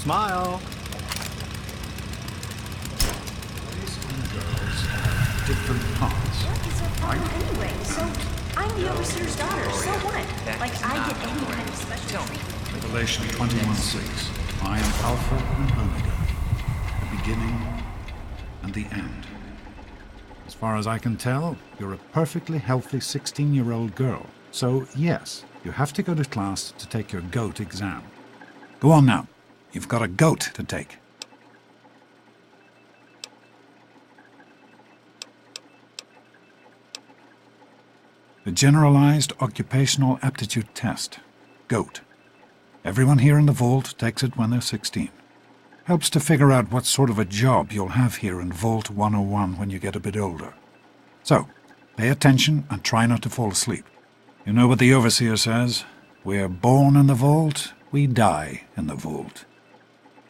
Smile. Boys and girls have different parts. What is their problem anyway? So, I'm the overseer's daughter, so what? Like, I get any kind of special treatment. Revelation 21:6. I am Alpha and Omega, the beginning and the end. As far as I can tell, you're a perfectly healthy 16-year-old girl. So, yes, you have to go to class to take your GOAT exam. Go on now. You've got a GOAT to take. The Generalized Occupational Aptitude Test, GOAT. Everyone here in the Vault takes it when they're 16. Helps to figure out what sort of a job you'll have here in Vault 101 when you get a bit older. So, pay attention and try not to fall asleep. You know what the Overseer says? We're born in the Vault, we die in the Vault.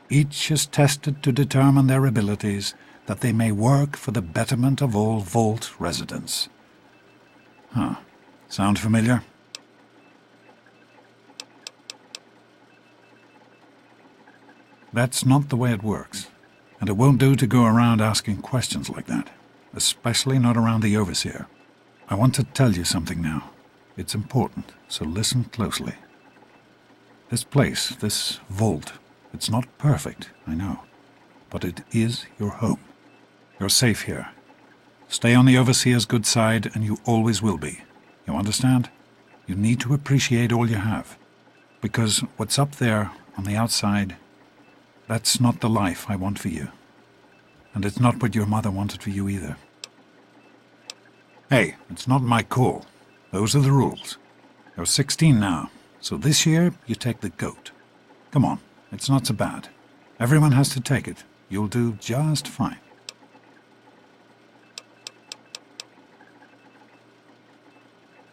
Each is tested to determine their abilities, that they may work for the betterment of all Vault residents. Huh. Sound familiar? That's not the way it works, and it won't do to go around asking questions like that, especially not around the Overseer. I want to tell you something now. It's important, so listen closely. This place, this Vault, it's not perfect, I know, but it is your home. You're safe here. Stay on the Overseer's good side, and you always will be. You understand? You need to appreciate all you have, because what's up there on the outside, that's not the life I want for you. And it's not what your mother wanted for you either. Hey, it's not my call. Those are the rules. You're 16 now, so this year you take the GOAT. Come on, it's not so bad. Everyone has to take it. You'll do just fine.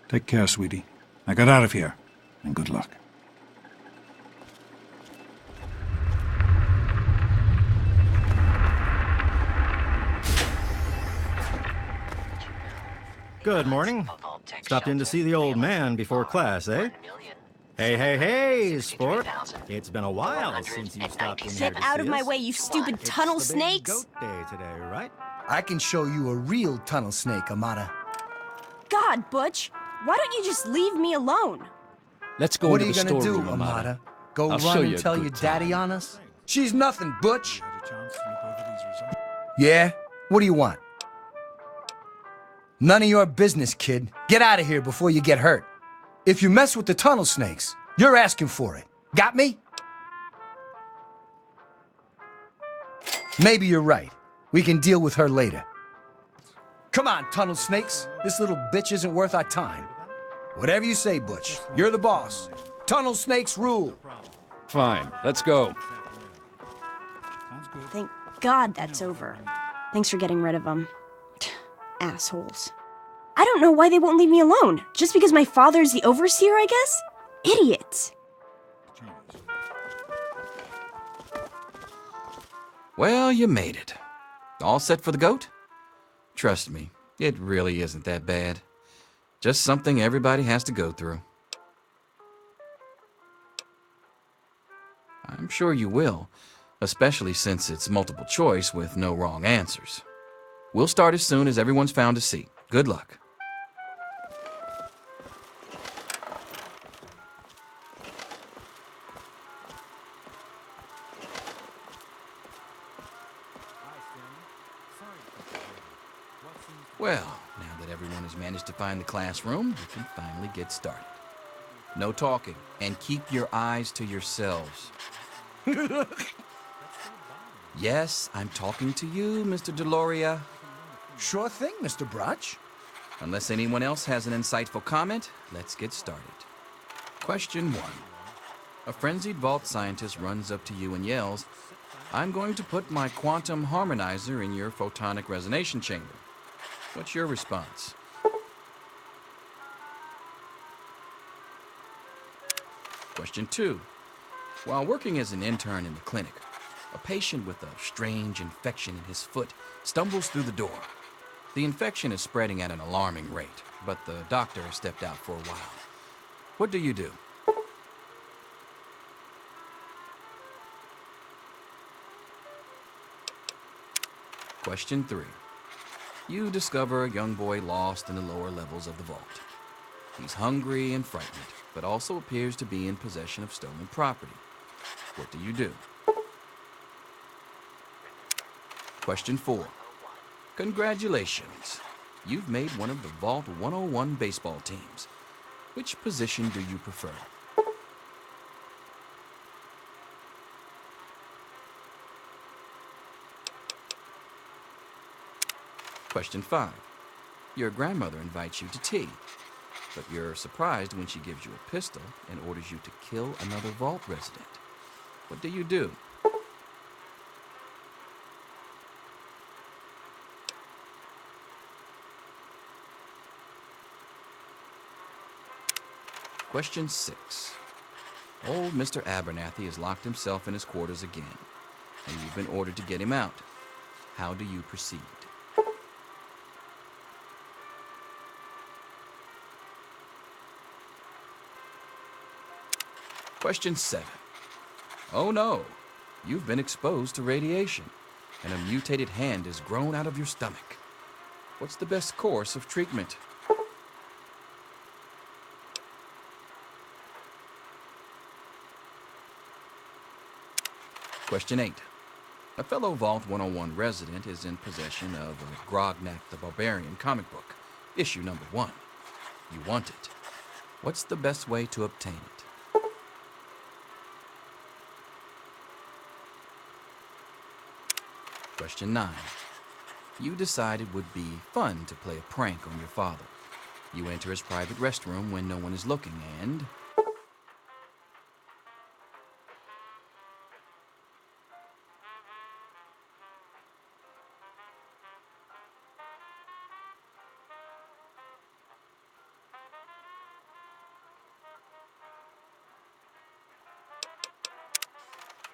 Take care, sweetie. Now get out of here, and good luck. Good morning. Stopped in to see the old man before class, eh? Hey, sport. It's been a while since you stopped in here to Get out of see my us. way, you stupid tunnel It's the big snakes! Goat day today, right? I can show you a real tunnel snake, Amata. God, Butch, why don't you just leave me alone? Let's go What are into you the gonna do, storeroom, Amata? Go I'll show run you and a tell good your time. daddy on us? She's nothing, Butch. Had a chance to look over these results? Yeah? What do you want? None of your business, kid. Get out of here before you get hurt. If you mess with the tunnel snakes, you're asking for it. Got me? Maybe you're right. We can deal with her later. Come on, tunnel snakes. This little bitch isn't worth our time. Whatever you say, Butch. You're the boss. Tunnel snakes rule. Fine, let's go. Thank God that's over. Thanks for getting rid of them. Assholes. I don't know why they won't leave me alone. Just because my father's the overseer, I guess? Idiots. Well, you made it. All set for the GOAT? Trust me, it really isn't that bad. Just something everybody has to go through. I'm sure you will, especially since it's multiple choice with no wrong answers. We'll start as soon as everyone's found a seat. Good luck. Well, now that everyone has managed to find the classroom, we can finally get started. No talking, and keep your eyes to yourselves. Yes, I'm talking to you, Mr. Deloria. Sure thing, Mr. Brotch. Unless anyone else has an insightful comment, let's get started. Question 1. A frenzied vault scientist runs up to you and yells, "I'm going to put my quantum harmonizer in your photonic resonation chamber." What's your response? Question 2. While working as an intern in the clinic, a patient with a strange infection in his foot stumbles through the door. The infection is spreading at an alarming rate, but the doctor has stepped out for a while. What do you do? Question 3. You discover a young boy lost in the lower levels of the vault. He's hungry and frightened, but also appears to be in possession of stolen property. What do you do? Question 4. Congratulations. You've made one of the Vault 101 baseball teams. Which position do you prefer? Question 5. Your grandmother invites you to tea, but you're surprised when she gives you a pistol and orders you to kill another vault resident. What do you do? Question 6. Old Mr. Abernathy has locked himself in his quarters again, and you've been ordered to get him out. How do you proceed? Question 7. Oh no, you've been exposed to radiation, and a mutated hand has grown out of your stomach. What's the best course of treatment? Question 8. A fellow Vault 101 resident is in possession of a Grognak the Barbarian comic book, issue number 1. You want it. What's the best way to obtain it? Question 9. You decide it would be fun to play a prank on your father. You enter his private restroom when no one is looking and...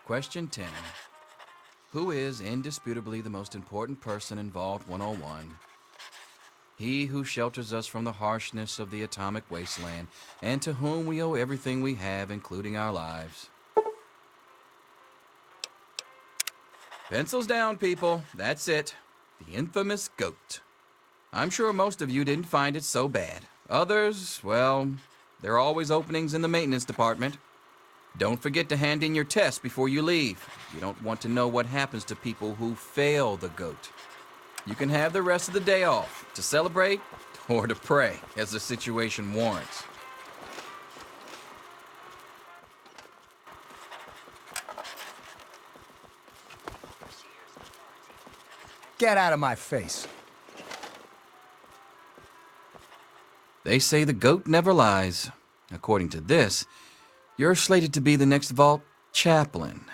Question 10. Who is indisputably the most important person in Vault 101? He who shelters us from the harshness of the atomic wasteland, and to whom we owe everything we have, including our lives. Pencils down, people. That's it. The infamous goat. I'm sure most of you didn't find it so bad. Others, well, there are always openings in the maintenance department. Don't forget to hand in your test before you leave. You don't want to know what happens to people who fail the goat. You can have the rest of the day off to celebrate or to pray as the situation warrants. Get out of my face. They say the goat never lies. According to this, you're slated to be the next Vault chaplain.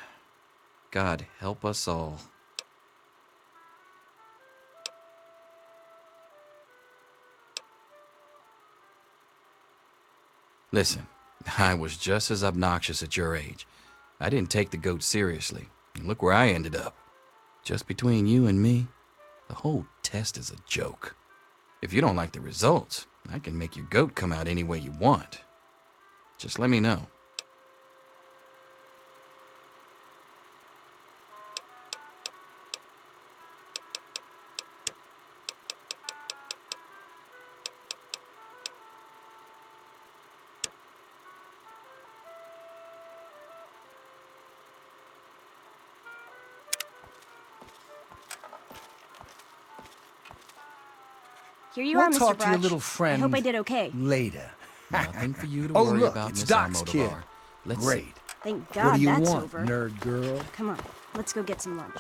God help us all. Listen, I was just as obnoxious at your age. I didn't take the goat seriously. And look where I ended up. Just between you and me, the whole test is a joke. If you don't like the results, I can make your goat come out any way you want. Just let me know. Here you We'll are, Mr. talk to your Brotch. little friend I hope I did okay. later. Nothing for you to Oh, worry look, about, it's Miss Doc's kid. Almodovar. Let's Great. see. Thank What God do you that's want, over. nerd girl? Come on, let's go get some lunch.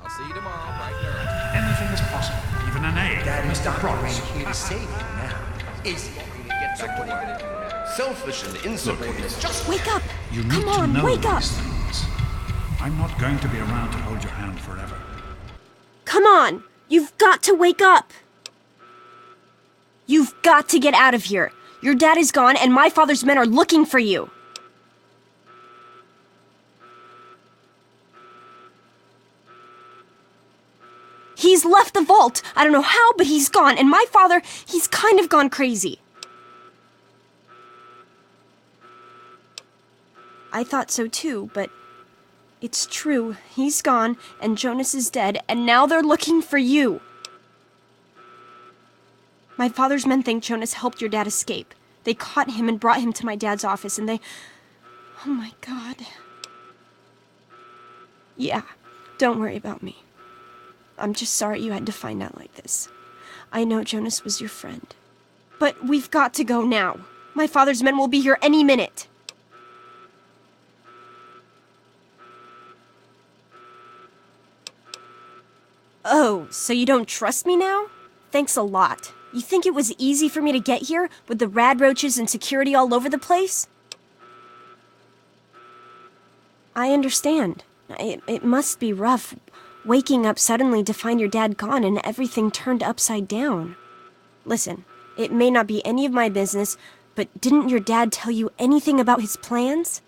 I'll see you tomorrow, bright and early. Anything is possible, even an egg. Daddy's Mr. Doc Props. here to save you now. Is he going to get back to work? Selfish and insubordinate. Just Wake up! You need Come to on, know wake up! these things. I'm not going to be around to hold your hand forever. Come on! You've got to wake up! You've got to get out of here. Your dad is gone, and my father's men are looking for you. He's left the vault. I don't know how, but he's gone, and my father, he's kind of gone crazy. I thought so too, but It's true. He's gone, and Jonas is dead, and now they're looking for you. My father's men think Jonas helped your dad escape. They caught him and brought him to my dad's office, and they... Oh my God. Yeah, don't worry about me. I'm just sorry you had to find out like this. I know Jonas was your friend. But we've got to go now. My father's men will be here any minute. Oh, so you don't trust me now? Thanks a lot. You think it was easy for me to get here, with the rad roaches and security all over the place? I understand. It must be rough, waking up suddenly to find your dad gone and everything turned upside down. Listen, it may not be any of my business, but didn't your dad tell you anything about his plans?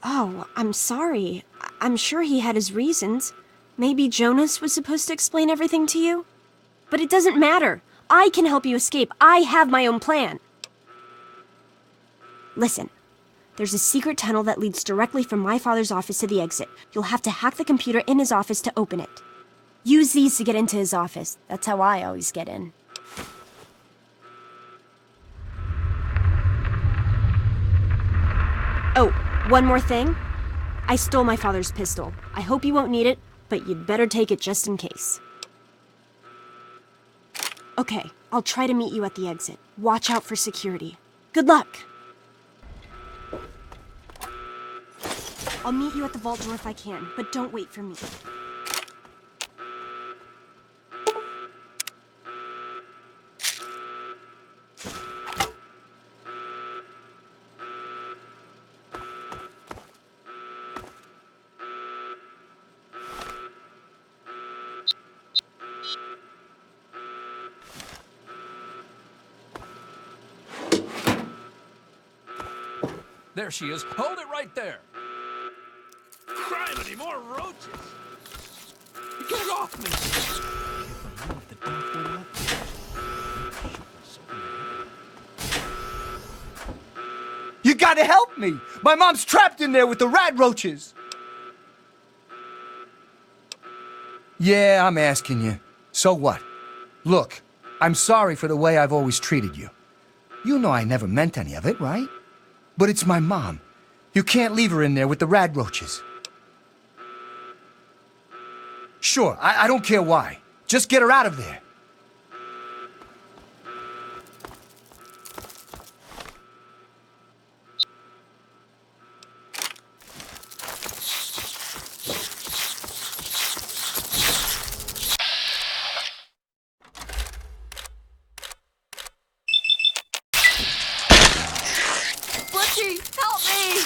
Oh, I'm sorry. I'm sure he had his reasons. Maybe Jonas was supposed to explain everything to you? But it doesn't matter. I can help you escape. I have my own plan. Listen, there's a secret tunnel that leads directly from my father's office to the exit. You'll have to hack the computer in his office to open it. Use these to get into his office. That's how I always get in. Oh, one more thing. I stole my father's pistol. I hope you won't need it, but you'd better take it just in case. Okay, I'll try to meet you at the exit. Watch out for security. Good luck! I'll meet you at the vault door if I can, but don't wait for me. There she is. Hold it right there. Criminy, more roaches. Get it off me. You gotta help me! My mom's trapped in there with the rad roaches! Yeah, I'm asking you. So what? Look, I'm sorry for the way I've always treated you. You know I never meant any of it, right? But it's my mom. You can't leave her in there with the rad roaches. Sure, I don't care why. Just get her out of there. Help me!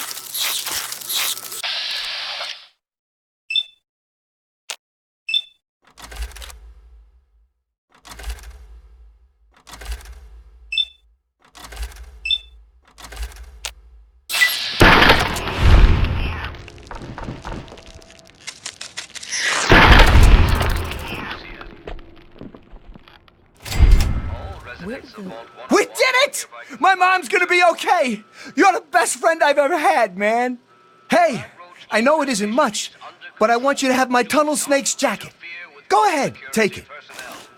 We did it! My mom's gonna be okay! You're the best friend I've ever had, man! Hey, I know it isn't much, but I want you to have my Tunnel Snake's jacket. Go ahead, take it.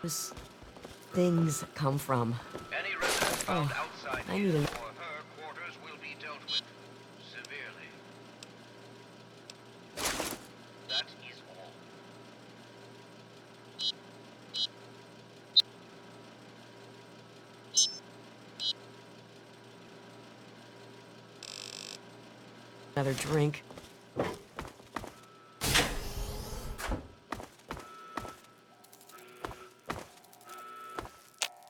Those things come from. Oh, I need a... Another drink.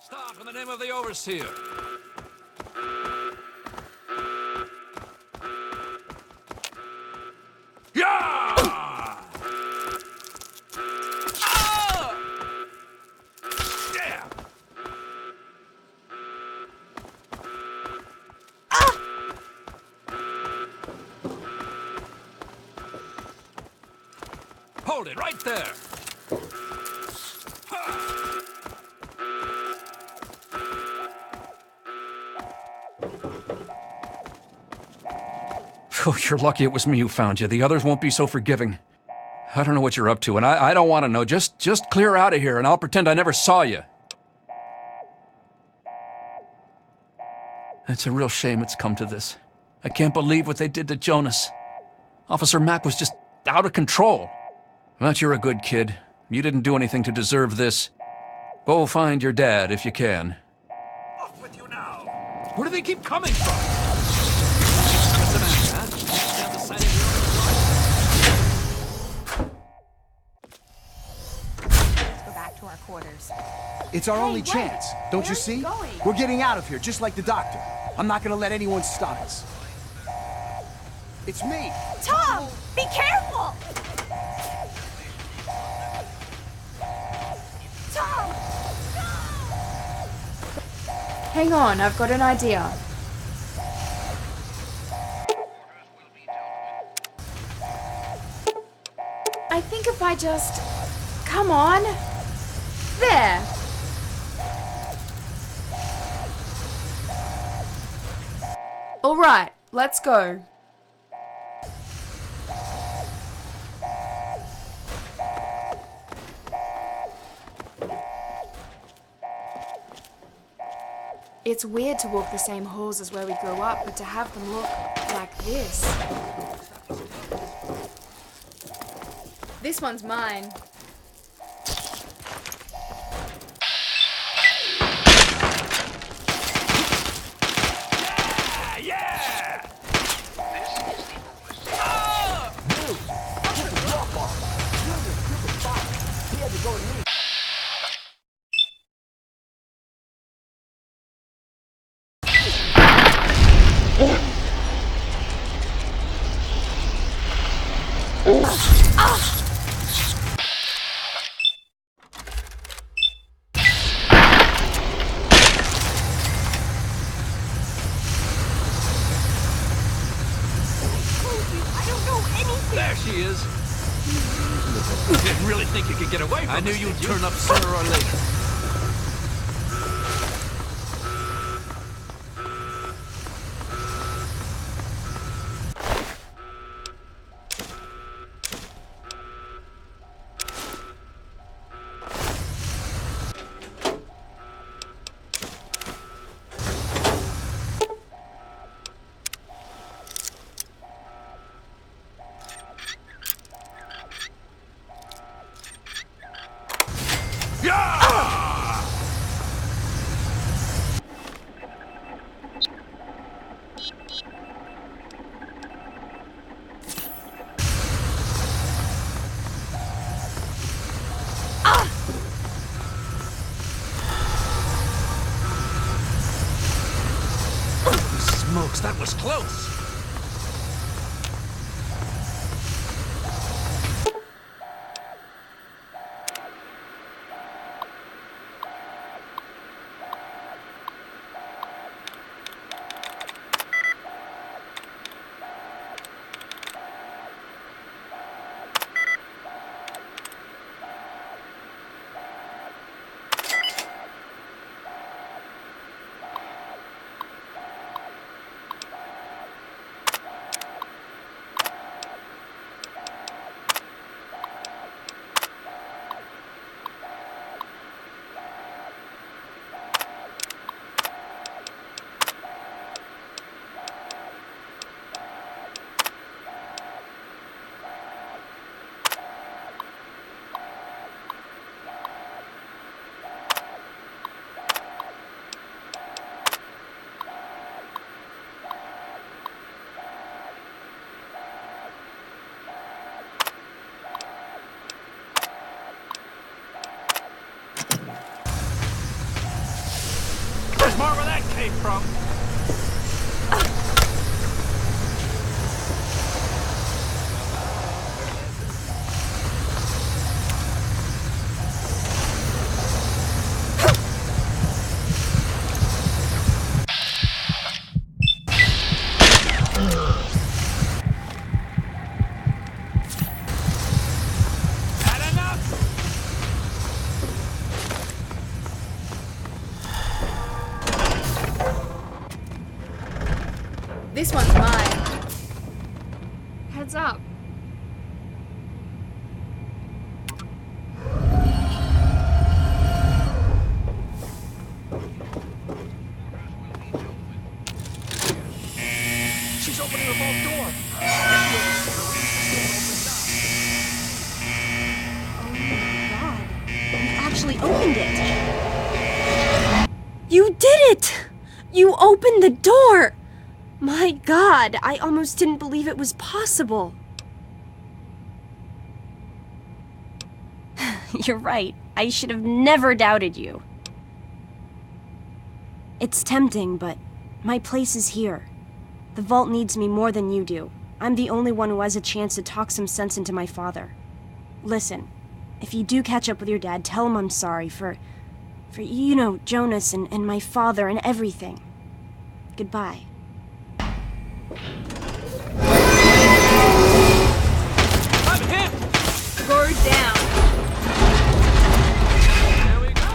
Stop in the name of the overseer. Yeah! Ah! Yeah! Hold it right there. Oh, you're lucky it was me who found you. The others won't be so forgiving. I don't know what you're up to, and I don't want to know. Just clear out of here, and I'll pretend I never saw you. It's a real shame it's come to this. I can't believe what they did to Jonas. Officer Mack was just out of control. But you're a good kid. You didn't do anything to deserve this. Go find your dad if you can. Off with you now! Where do they keep coming from? What's the matter, huh? Stand beside it. Let's go back to our quarters. It's our only chance. Don't you see? We're getting out of here, just like the doctor. I'm not gonna let anyone stop us. It's me! Tom! Be careful! Tom! Hang on, I've got an idea. I think if I just... Come on. There. All right, let's go. It's weird to walk the same halls as where we grew up, but to have them look like this. This one's mine. There she is. You didn't really think you could get away from us, I knew you'd did you? turn up sooner or later. Smokes, that was close. Where's more where that came from? This one's mine. What's up? She's opening the vault door. God, you actually opened it. You did it! You opened the door! My God, I almost didn't believe it was possible. You're right. I should have never doubted you. It's tempting, but my place is here. The vault needs me more than you do. I'm the only one who has a chance to talk some sense into my father. Listen, if you do catch up with your dad, tell him I'm sorry for you know, Jonas and my father and everything. Goodbye. I'm hit! Guard down. There we go.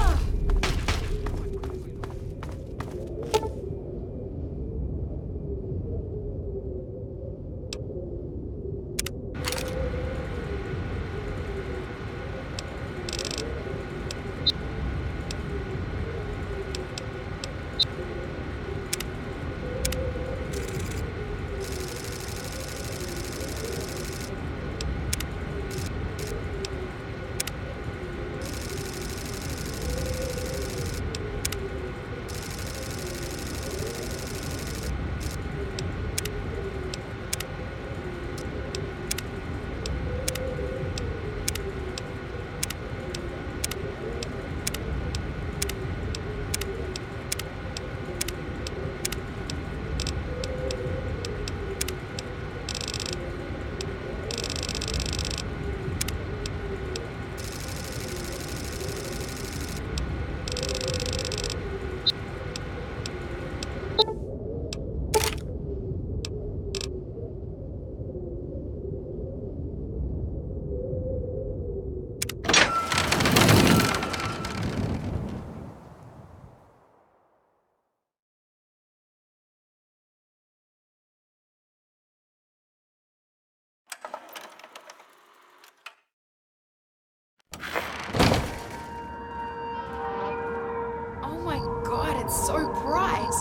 Oh my god, it's so bright.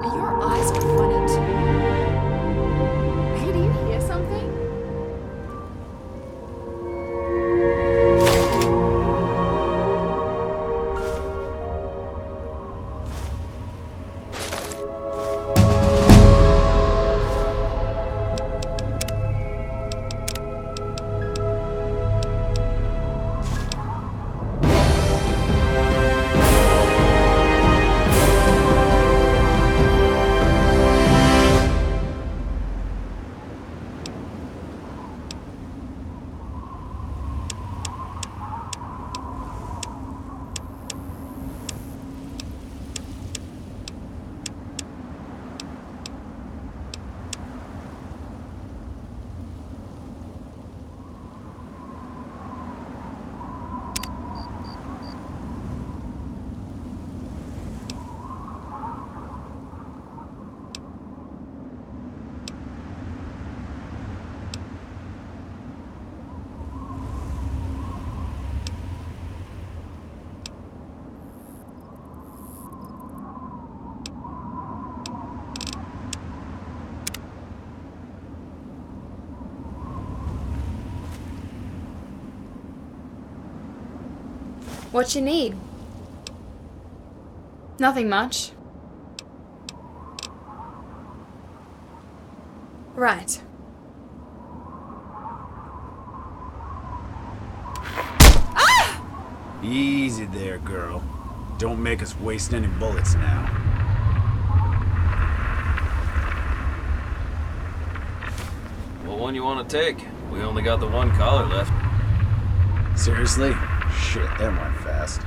Are your eyes funny too? Hey, do you hear something? What you need? Nothing much. Right. Easy there, girl. Don't make us waste any bullets now. What one you want to take? We only got the one collar left. Seriously? Shit, that went fast.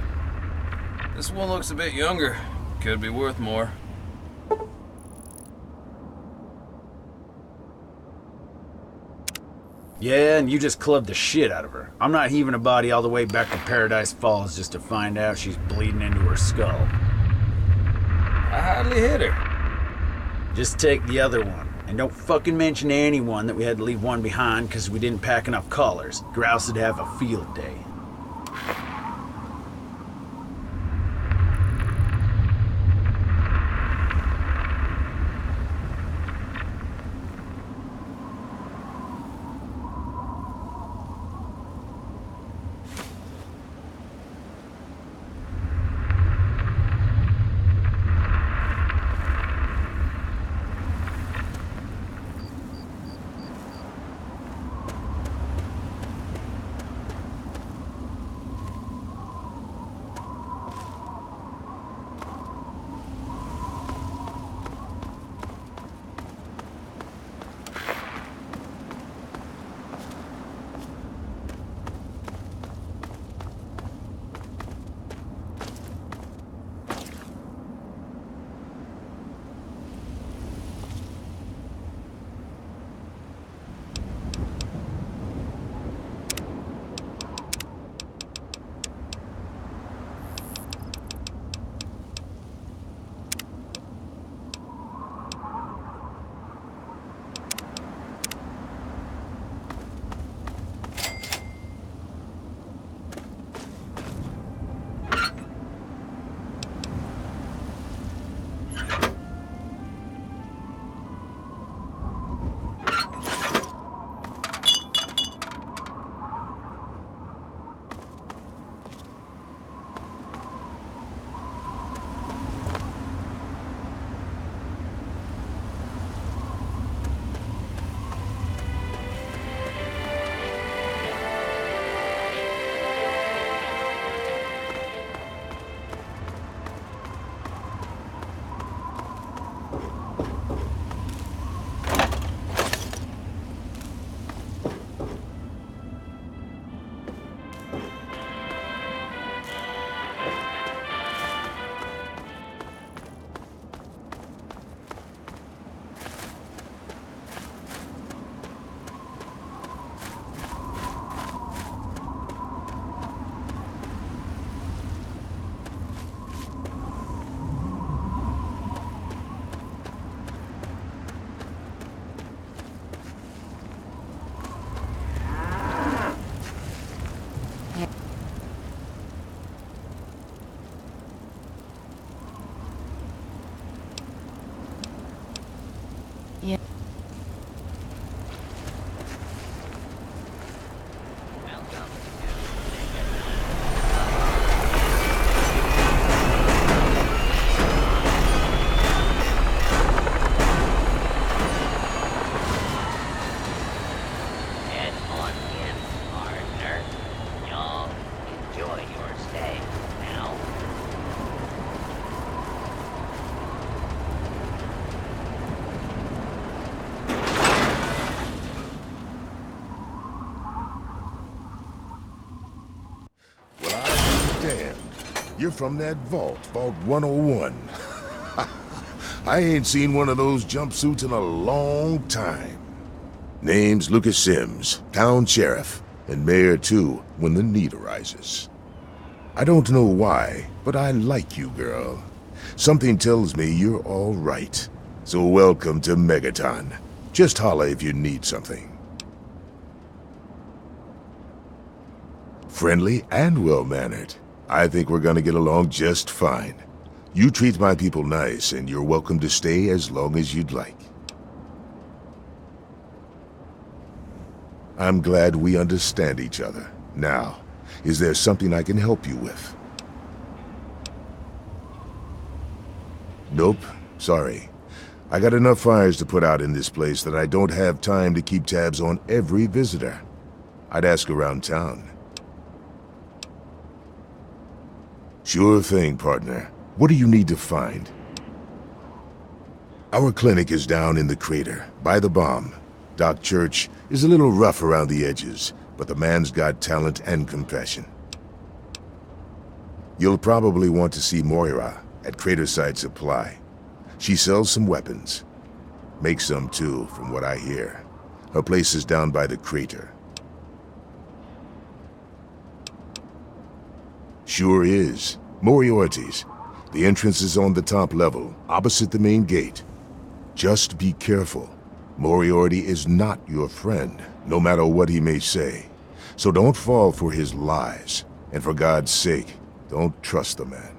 This one looks a bit younger. Could be worth more. Yeah, and you just clubbed the shit out of her. I'm not heaving a body all the way back to Paradise Falls just to find out she's bleeding into her skull. I hardly hit her. Just take the other one, And don't fucking mention to anyone that we had to leave one behind because we didn't pack enough colors. Grouse would have a field day. You're from that vault, Vault 101. I ain't seen one of those jumpsuits in a long time. Name's Lucas Sims, town sheriff, and mayor too, when the need arises. I don't know why, but I like you, girl. Something tells me you're all right. So welcome to Megaton. Just holla if you need something. Friendly and well-mannered. I think we're gonna get along just fine. You treat my people nice, and you're welcome to stay as long as you'd like. I'm glad we understand each other. Now, is there something I can help you with? Nope, sorry. I got enough fires to put out in this place that I don't have time to keep tabs on every visitor. I'd ask around town. Sure thing, partner. What do you need to find? Our clinic is down in the crater, by the bomb. Doc Church is a little rough around the edges, but the man's got talent and compassion. You'll probably want to see Moira at Craterside Supply. She sells some weapons. Makes some too, from what I hear. Her place is down by the crater. Sure is. Moriarty's. The entrance is on the top level, opposite the main gate. Just be careful. Moriarty is not your friend, no matter what he may say. So don't fall for his lies. And for God's sake, don't trust the man.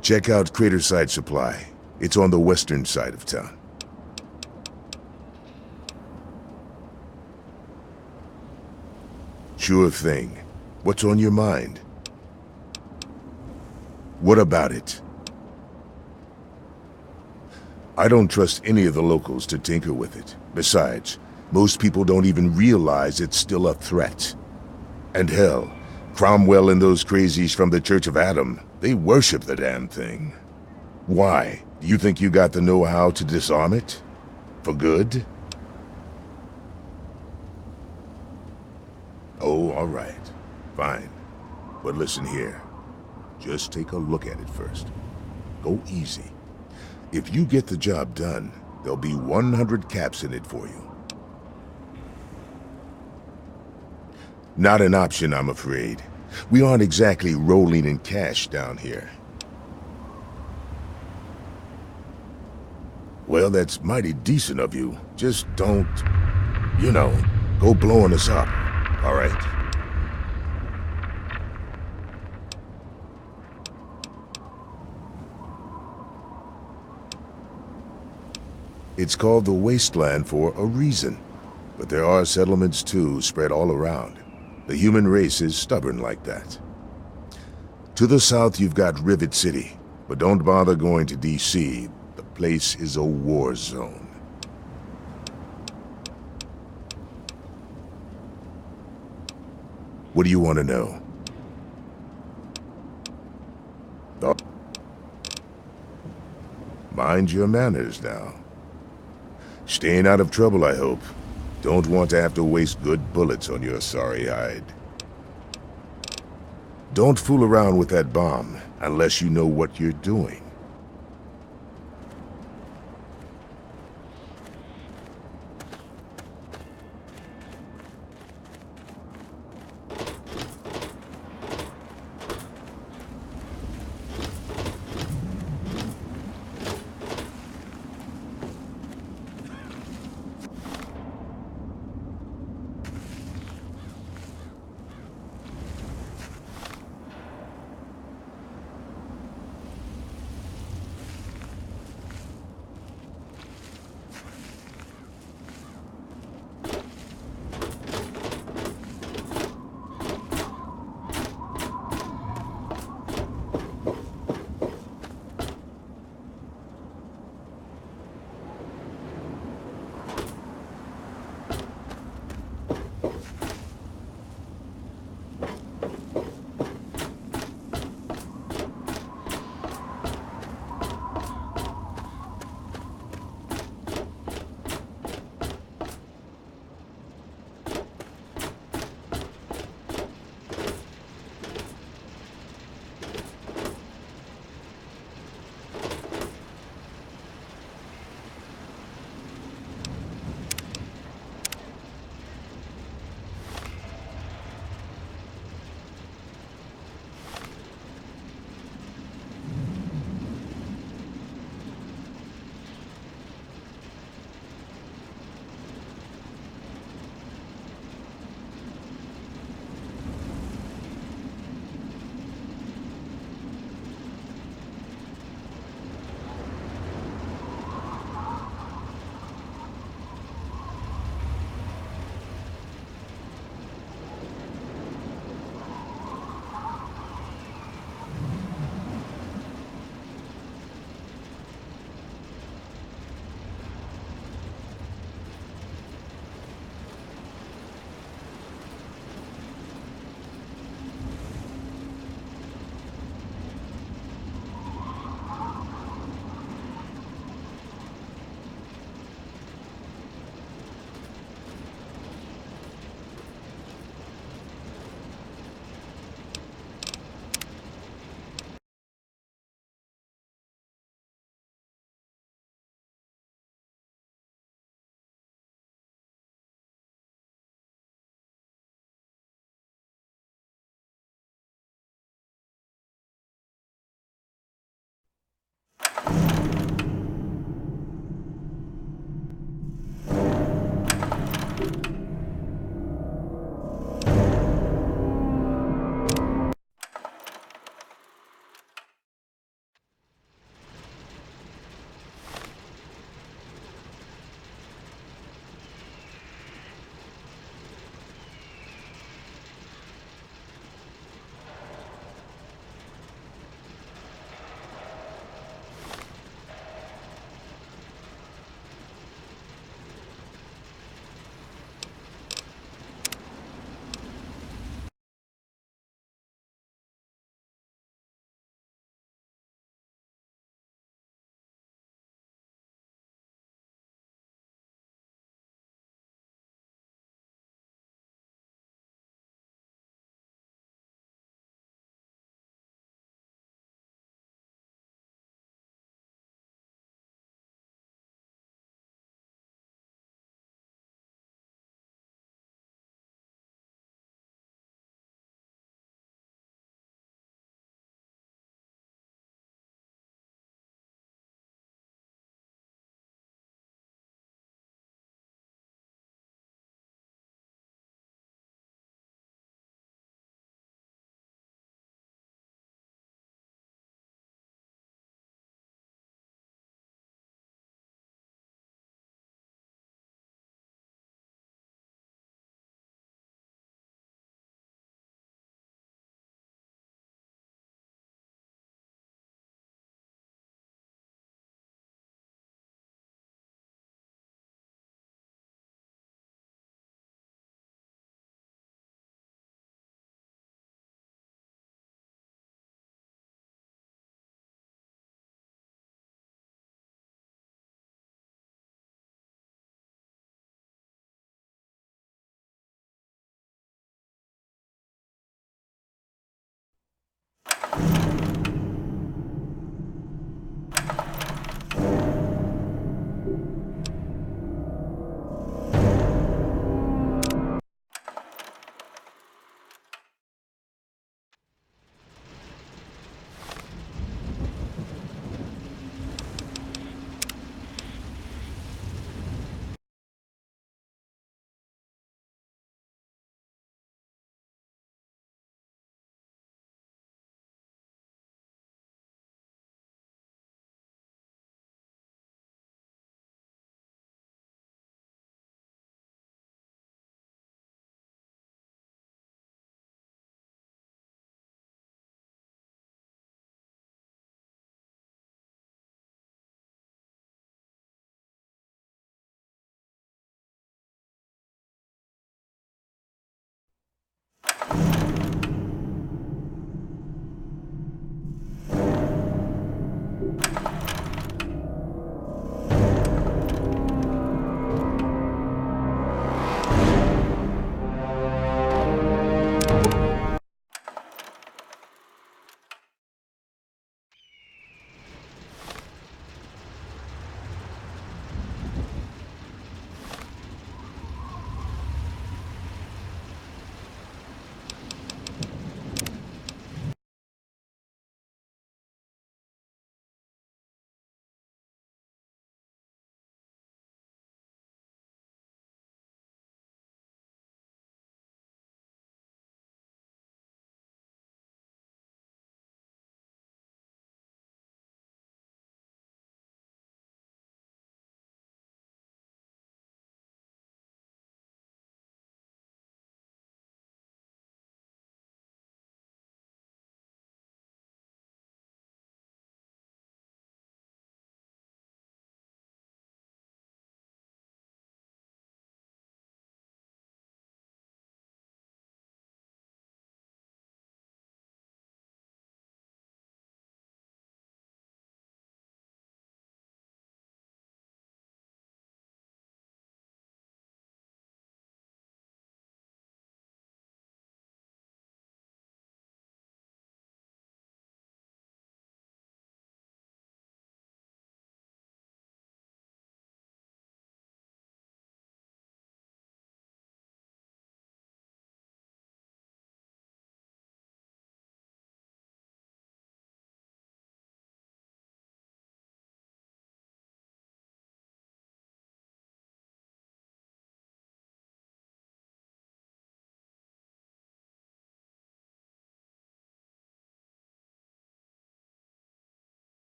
Check out Craterside Supply. It's on the western side of town. Sure thing. What's on your mind? What about it? I don't trust any of the locals to tinker with it. Besides, most people don't even realize it's still a threat. And hell, Cromwell and those crazies from the Church of Adam, they worship the damn thing. Why? Do you think you got the know-how to disarm it? For good? Oh, all right. Fine. But listen here. Just take a look at it first. Go easy. If you get the job done, there'll be 100 caps in it for you. Not an option, I'm afraid. We aren't exactly rolling in cash down here. Well, that's mighty decent of you. Just don't, you know, go blowing us up, all right? It's called the Wasteland for a reason. But there are settlements too, spread all around. The human race is stubborn like that. To the south you've got Rivet City, but don't bother going to D.C. The place is a war zone. What do you want to know? Oh. Mind your manners now. Staying out of trouble, I hope. Don't want to have to waste good bullets on your sorry hide. Don't fool around with that bomb unless you know what you're doing.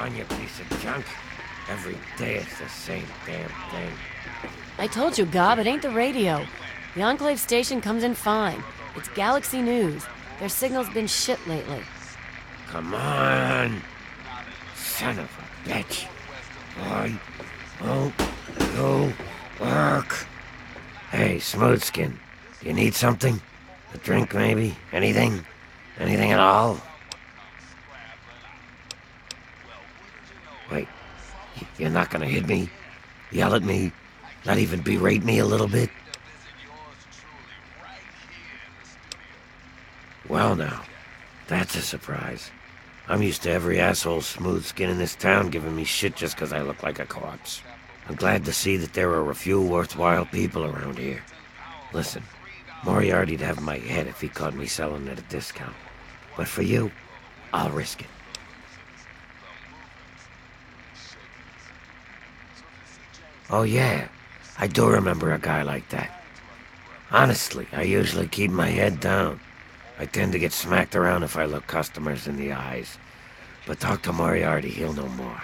on, you piece of junk. Every day it's the same damn thing. I told you, Gob, it ain't the radio. The Enclave station comes in fine. It's Galaxy News. Their signal's been shit lately. Come on! Son of a bitch. Why won't you work? Hey, Smoothskin, do you need something? A drink, maybe? Anything? Anything at all? Wait, you're not gonna hit me? Yell at me? Not even berate me a little bit? Well now, that's a surprise. I'm used to every asshole Smoothskin in this town giving me shit just 'cause I look like a corpse. I'm glad to see that there are a few worthwhile people around here. Listen, Moriarty'd have my head if he caught me selling at a discount. But for you, I'll risk it. Oh yeah, I do remember a guy like that. Honestly, I usually keep my head down. I tend to get smacked around if I look customers in the eyes. But talk to Moriarty, he'll know more.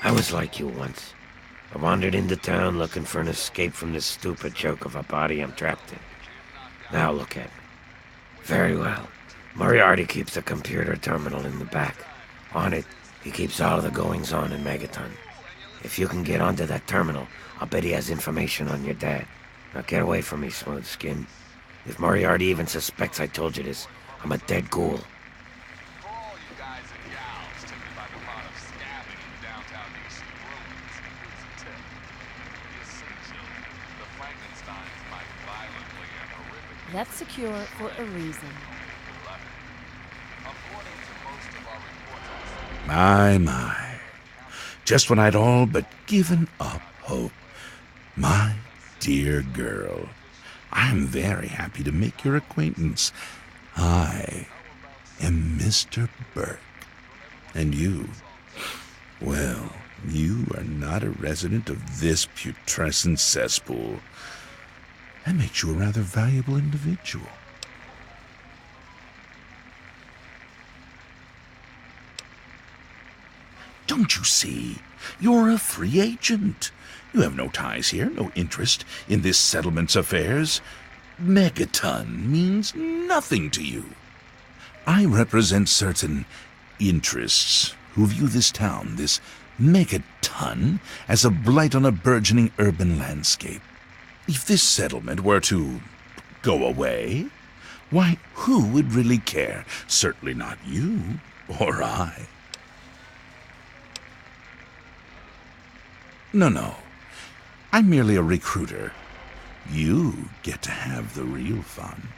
I was like you once. I wandered into town looking for an escape from this stupid joke of a body I'm trapped in. Now look at me. Very well. Moriarty keeps a computer terminal in the back. On it, he keeps all of the goings-on in Megaton. If you can get onto that terminal, I'll bet he has information on your dad. Now get away from me, Smoothskin. If Moriarty even suspects I told you this, I'm a dead ghoul. That's secure for a reason. My. Just when I'd all but given up hope. My dear girl, I'm very happy to make your acquaintance. I am Mr. Burke. And you, well, you are not a resident of this putrescent cesspool. That makes you a rather valuable individual. Don't you see? You're a free agent. You have no ties here, no interest in this settlement's affairs. Megaton means nothing to you. I represent certain interests who view this town, this Megaton, as a blight on a burgeoning urban landscape. If this settlement were to go away, why, who would really care? Certainly not you or I. No. I'm merely a recruiter. You get to have the real fun.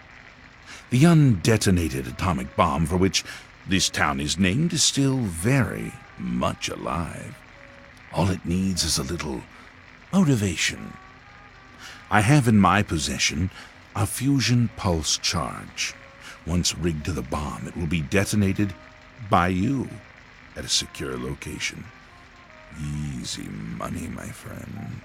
The undetonated atomic bomb for which this town is named is still very much alive. All it needs is a little motivation. I have in my possession a fusion pulse charge. Once rigged to the bomb, it will be detonated by you at a secure location. Easy money, my friend.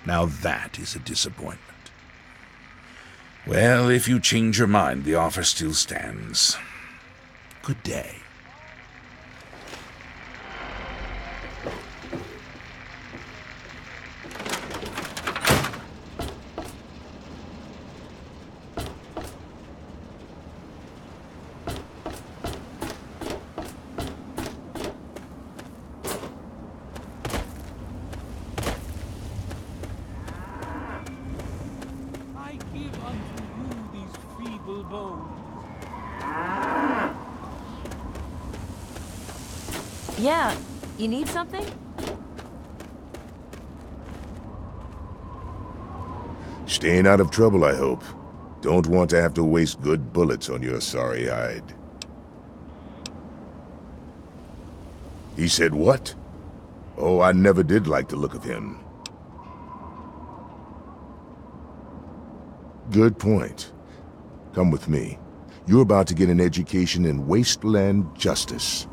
Now that is a disappointment. Well, if you change your mind, the offer still stands. Good day. Yeah, you need something? Staying out of trouble, I hope. Don't want to have to waste good bullets on your sorry hide. He said what? Oh, I never did like the look of him. Good point. Come with me. You're about to get an education in wasteland justice.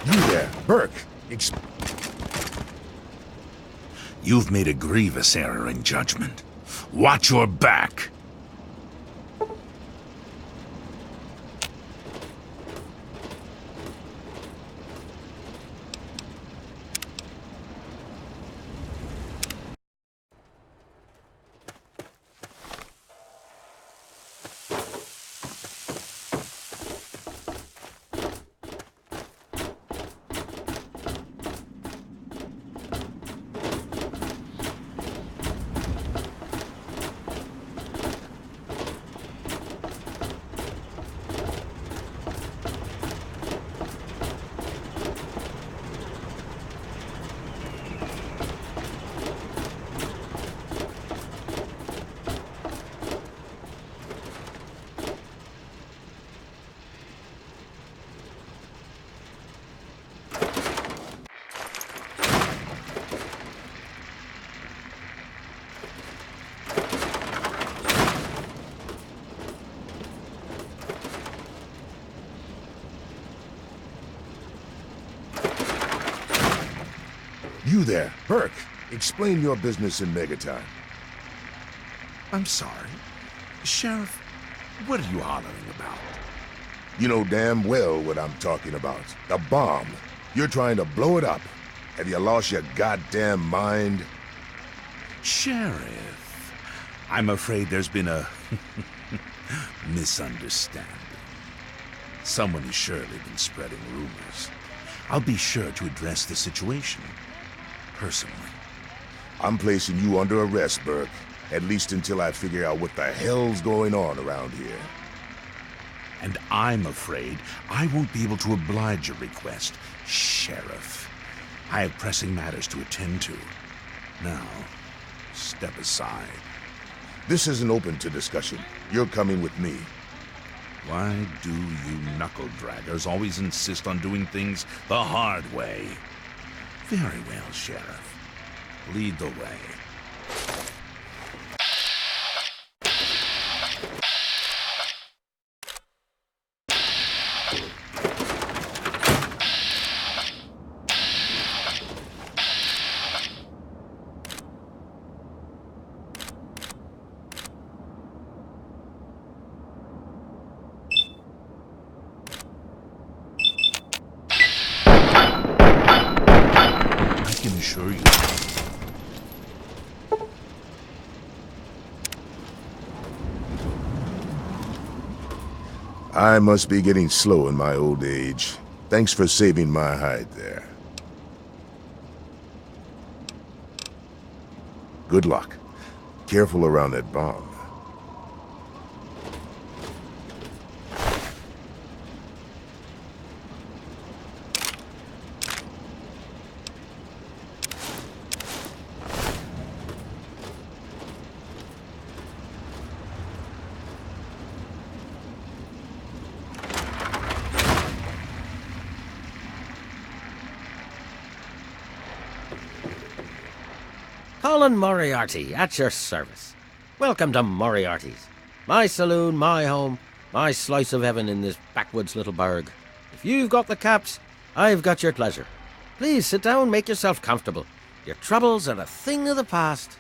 You there, Burke. You've made a grievous error in judgment. Watch your back. You there, Burke. Explain your business in Megatime. I'm sorry. Sheriff, what are you hollering about? You know damn well what I'm talking about. The bomb. You're trying to blow it up. Have you lost your goddamn mind? Sheriff, I'm afraid there's been a misunderstanding. Someone has surely been spreading rumors. I'll be sure to address the situation personally. I'm placing you under arrest, Burke. At least until I figure out what the hell's going on around here. And I'm afraid I won't be able to oblige your request, Sheriff. I have pressing matters to attend to. Now, step aside. This isn't open to discussion. You're coming with me. Why do you knuckle-draggers always insist on doing things the hard way? Very well, Sheriff. Lead the way. I can assure you. I must be getting slow in my old age. Thanks for saving my hide there. Good luck. Careful around that bomb. Colin Moriarty, at your service. Welcome to Moriarty's. My saloon, my home, my slice of heaven in this backwoods little burg. If you've got the caps, I've got your pleasure. Please sit down, make yourself comfortable. Your troubles are a thing of the past.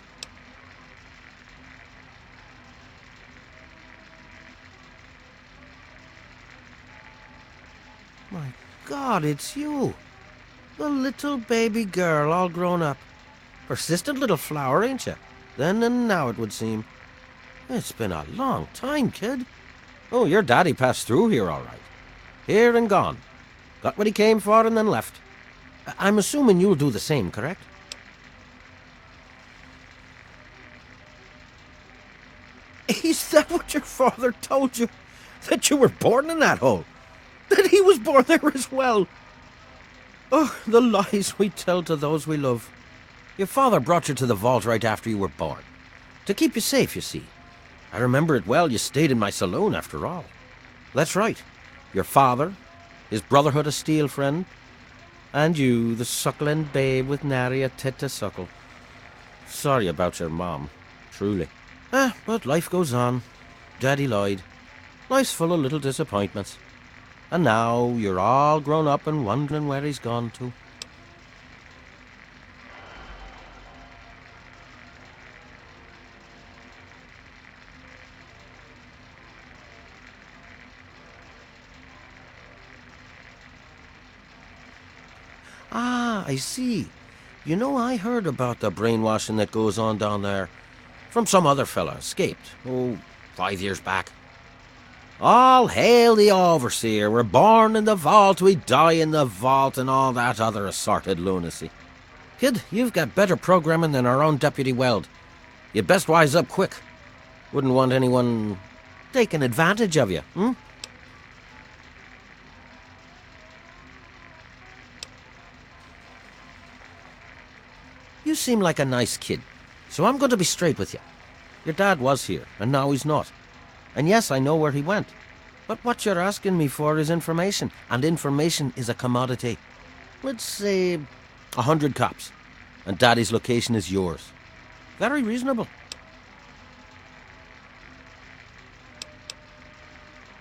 My God, it's you. The little baby girl all grown up. Persistent little flower, ain't you? Then and now, it would seem. It's been a long time, kid. Oh, your daddy passed through here all right. Here and gone. Got what he came for and then left. I'm assuming you'll do the same, correct? Is that what your father told you? That you were born in that hole? That he was born there as well? Oh, the lies we tell to those we love. Your father brought you to the vault right after you were born. To keep you safe, you see. I remember it well, you stayed in my saloon after all. That's right. Your father, his Brotherhood of Steel friend, and you, the suckling babe with nary a tit to suckle. Sorry about your mom, truly. But life goes on. Daddy lied. Life's full of little disappointments. And now you're all grown up and wondering where he's gone to. Ah, I see. You know, I heard about the brainwashing that goes on down there. From some other fella, escaped. 5 years back. All hail the overseer. We're born in the vault, we die in the vault, and all that other assorted lunacy. Kid, you've got better programming than our own Deputy Weld. You'd best wise up quick. Wouldn't want anyone taking advantage of you, hmm? You seem like a nice kid, so I'm going to be straight with you. Your dad was here, and now he's not. And yes, I know where he went. But what you're asking me for is information, and information is a commodity. Let's say 100 cops, and Daddy's location is yours. Very reasonable.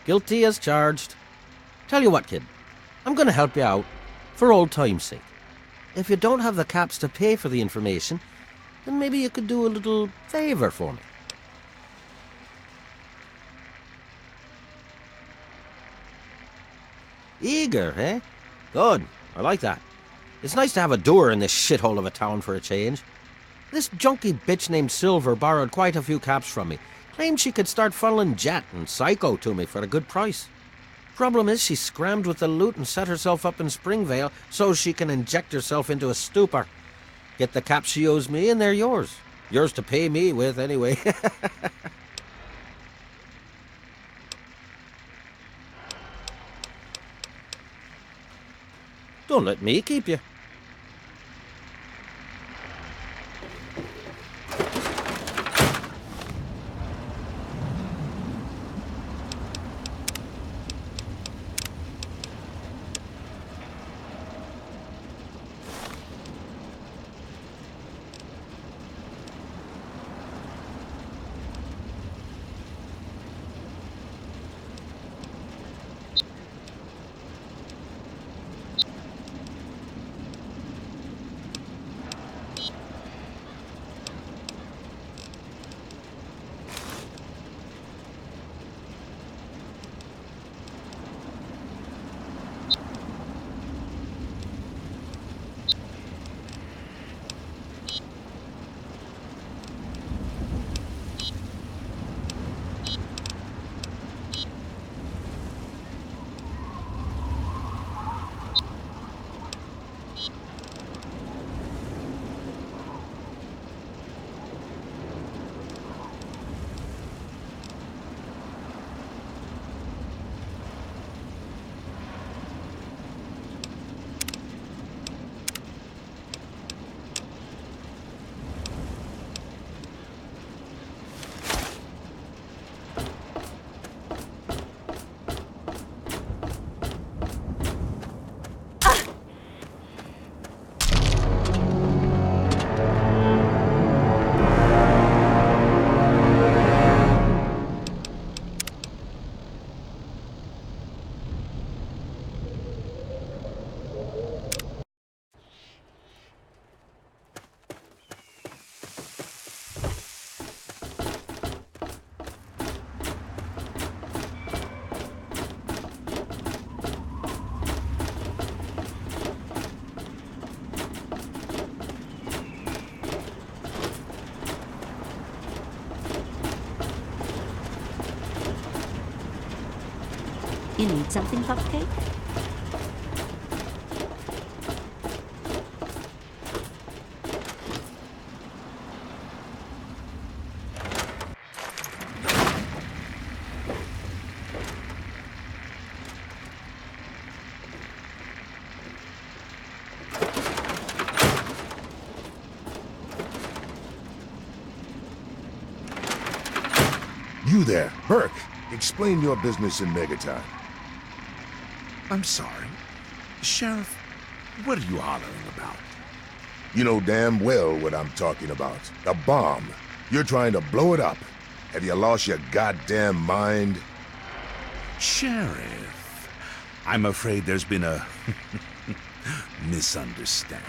Guilty as charged. Tell you what, kid, I'm going to help you out, for old time's sake. If you don't have the caps to pay for the information, then maybe you could do a little favor for me. Eager, eh? Good. I like that. It's nice to have a doer in this shithole of a town for a change. This junky bitch named Silver borrowed quite a few caps from me. Claimed she could start funneling Jet and Psycho to me for a good price. Problem is, she scrammed with the loot and set herself up in Springvale so she can inject herself into a stupor. Get the caps she owes me and they're yours. Yours to pay me with, anyway. Don't let me keep you. You need something, Cupcake? You there, Burke. Explain your business in Megatime. I'm sorry. Sheriff, what are you hollering about? You know damn well what I'm talking about. The bomb. You're trying to blow it up. Have you lost your goddamn mind? Sheriff, I'm afraid there's been a misunderstanding.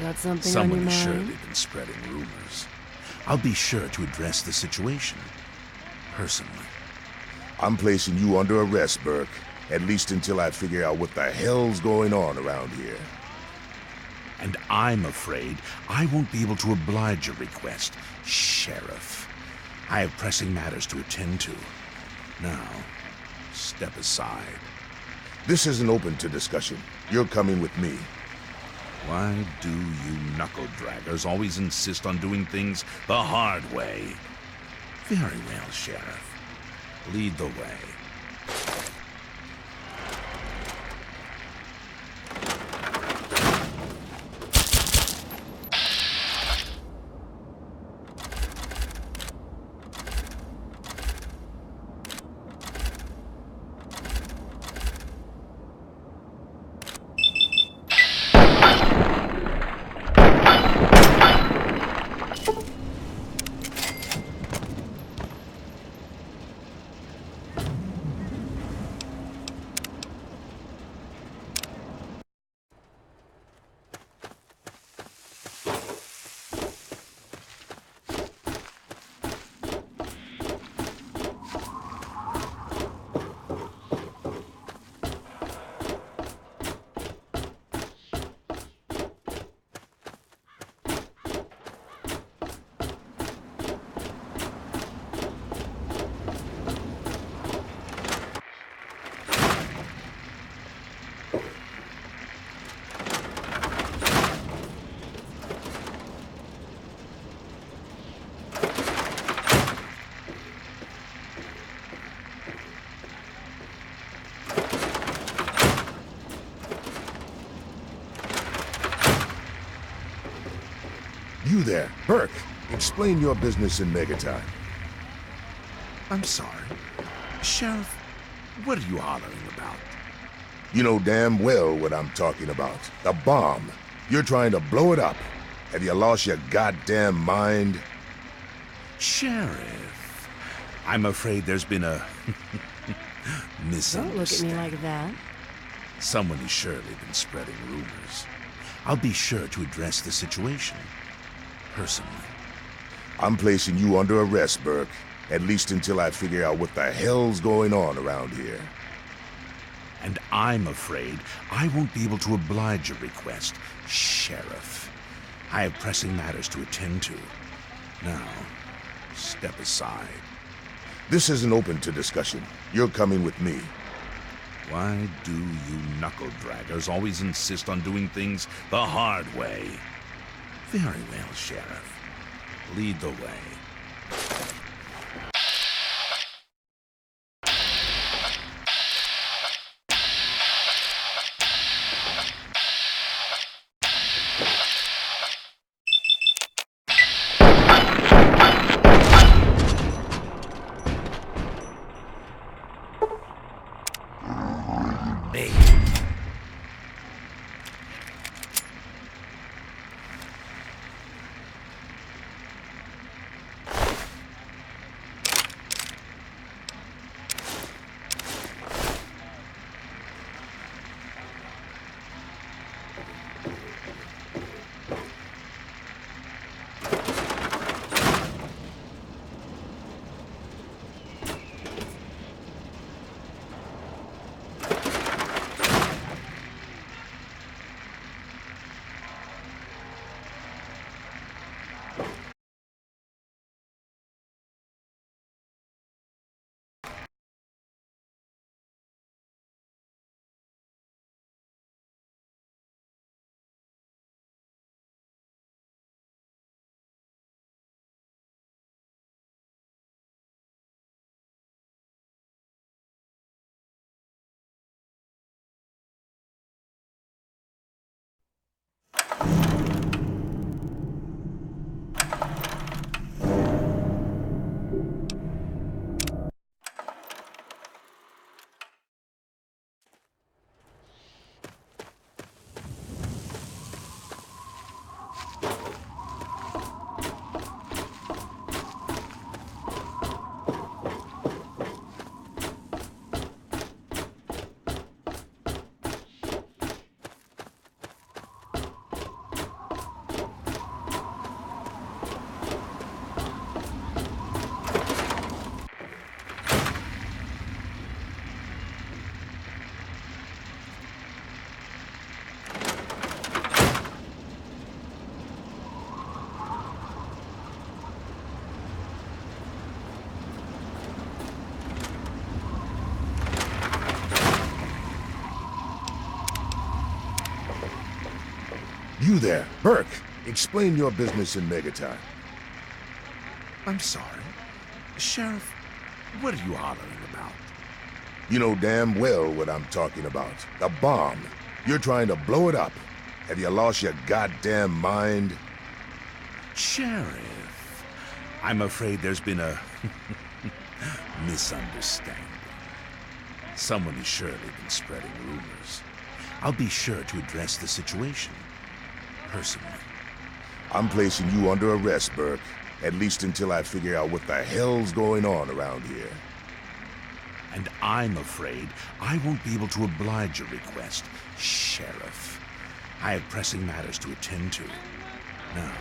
Got something Someone on your has mind? surely been spreading rumors. I'll be sure to address the situation personally. I'm placing you under arrest, Burke. At least until I figure out what the hell's going on around here. And I'm afraid I won't be able to oblige your request, Sheriff. I have pressing matters to attend to. Now, step aside. This isn't open to discussion. You're coming with me. Why do you knuckle-draggers always insist on doing things the hard way? Very well, Sheriff. Lead the way. You there, Burke. Explain your business in Megatime. I'm sorry. Sheriff, what are you hollering about? You know damn well what I'm talking about. The bomb. You're trying to blow it up. Have you lost your goddamn mind? Sheriff, I'm afraid there's been a Don't look at me misunderstanding. like that. Someone has surely been spreading rumors. I'll be sure to address the situation personally. I'm placing you under arrest, Burke. At least until I figure out what the hell's going on around here. And I'm afraid I won't be able to oblige your request, Sheriff. I have pressing matters to attend to. Now, step aside. This isn't open to discussion. You're coming with me. Why do you knuckle-draggers always insist on doing things the hard way? Very well, Sheriff. Lead the way. You there, Burke. Explain your business in Megatime. I'm sorry. Sheriff, what are you hollering about? You know damn well what I'm talking about. The bomb. You're trying to blow it up. Have you lost your goddamn mind? Sheriff, I'm afraid there's been a misunderstanding. Someone has surely been spreading rumors. I'll be sure to address the situation personally. I'm placing you under arrest, Burke. At least until I figure out what the hell's going on around here. And I'm afraid I won't be able to oblige your request, Sheriff. I have pressing matters to attend to. Now,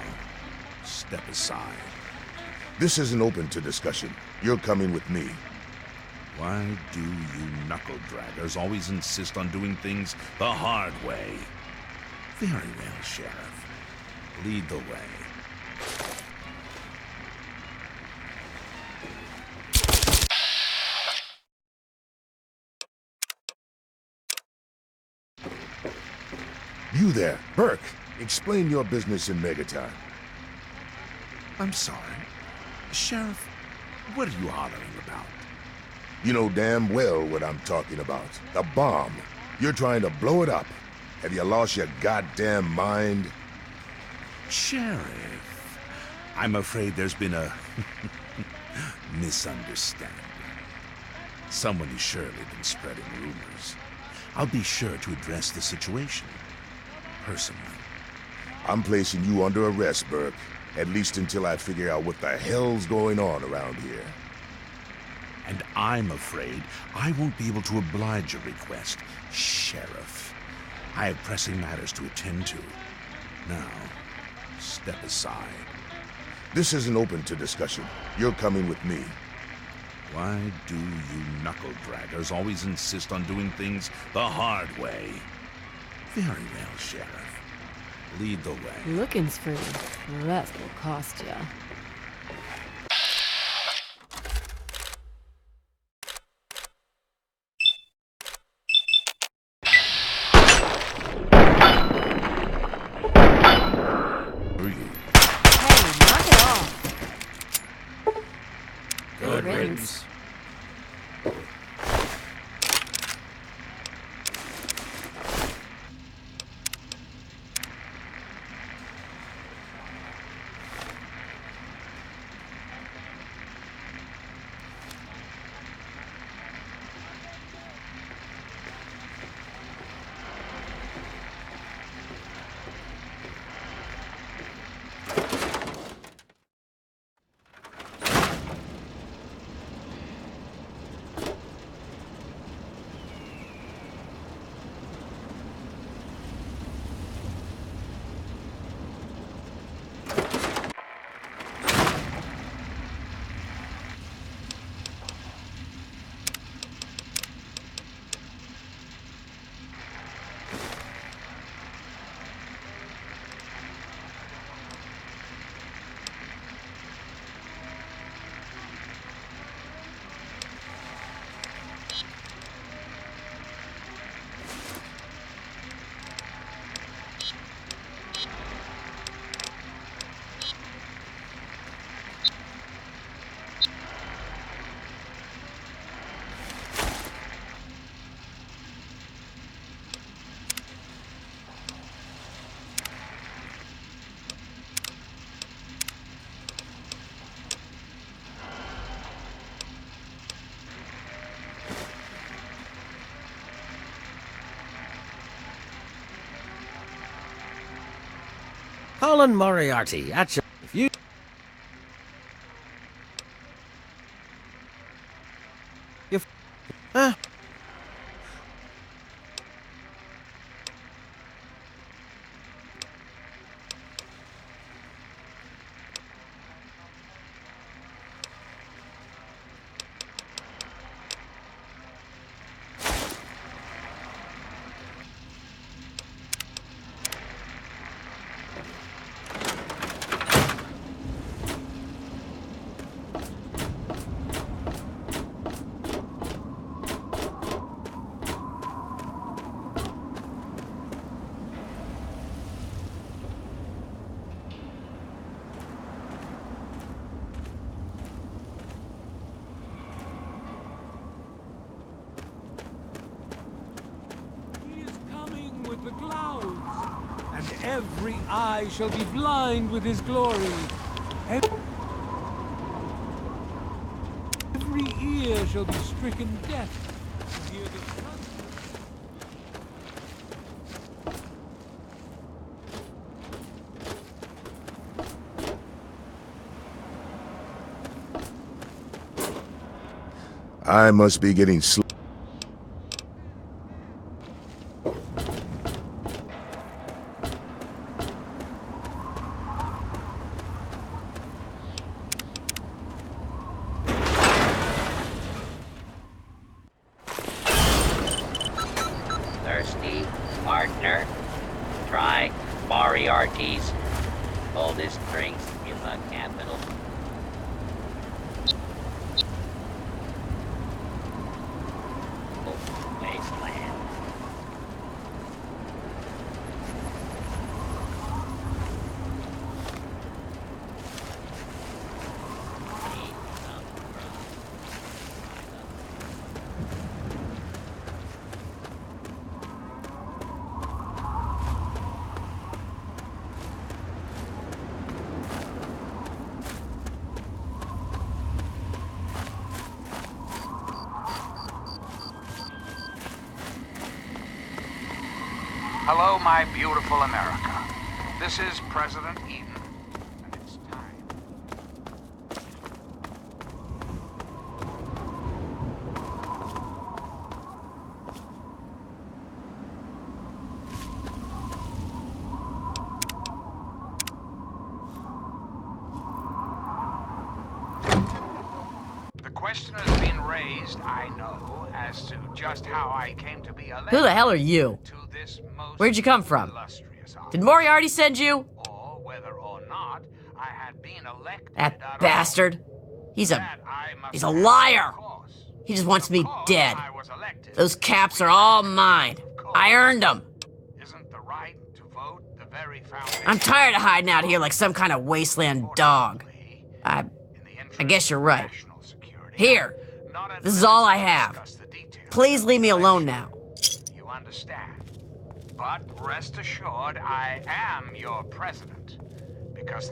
step aside. This isn't open to discussion. You're coming with me. Why do you knuckle-draggers always insist on doing things the hard way? Very well, Sheriff. Lead the way. You there, Burke. Explain your business in Megatime. I'm sorry. Sheriff, what are you hollering about? You know damn well what I'm talking about. The bomb. You're trying to blow it up. Have you lost your goddamn mind? Sheriff, I'm afraid there's been a misunderstanding. Someone has surely been spreading rumors. I'll be sure to address the situation personally. I'm placing you under arrest, Burke. At least until I figure out what the hell's going on around here. And I'm afraid I won't be able to oblige your request, Sheriff. I have pressing matters to attend to. Now, step aside. This isn't open to discussion. You're coming with me. Why do you knuckle-draggers always insist on doing things the hard way? Very well, Sheriff. Lead the way. Looking's free. The rest will cost ya. Hey, knock it off. Good riddance. Colin Moriarty, at your... If you... If... Huh? every eye shall be blind with his glory. Every ear shall be stricken deaf to hear the I must be getting slow. Thirsty, partner. Try Moriarty's coldest drinks in the capital. Wasteland. Hello, my beautiful America. This is President Eden, and it's time. The question has been raised, I know, as to just how I came to be elected. Who the hell are you? Where'd you come from? Did Moriarty send you? That bastard. He's a liar. He just wants me dead. Those caps are all mine. I earned them. I'm tired of hiding out here like some kind of wasteland dog. I guess you're right. Here, this is all I have. Please leave me alone now. You understand. But rest assured, I am your president. Because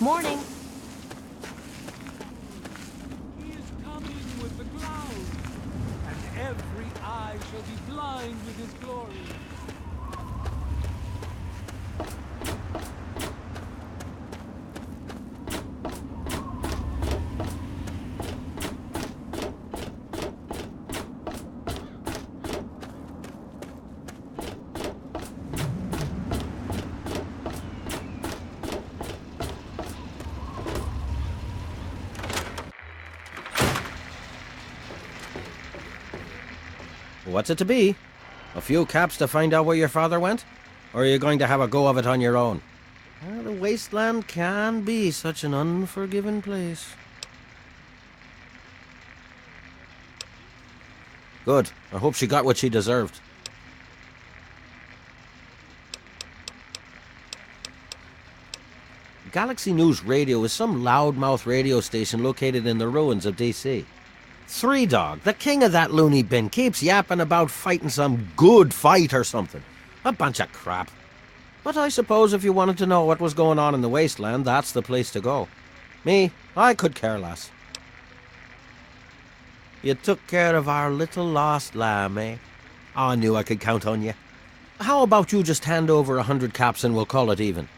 Morning. He is coming with the clouds, and every eye shall be blind with his glory. What's it to be? A few caps to find out where your father went? Or are you going to have a go of it on your own? Well, the wasteland can be such an unforgiving place. Good. I hope she got what she deserved. Galaxy News Radio is some loudmouth radio station located in the ruins of D.C. Three Dog, the king of that loony bin, keeps yapping about fighting some good fight or something. A bunch of crap. But I suppose if you wanted to know what was going on in the wasteland, that's the place to go. Me, I could care less. You took care of our little lost lamb, eh? I knew I could count on you. How about you just hand over 100 caps and we'll call it even?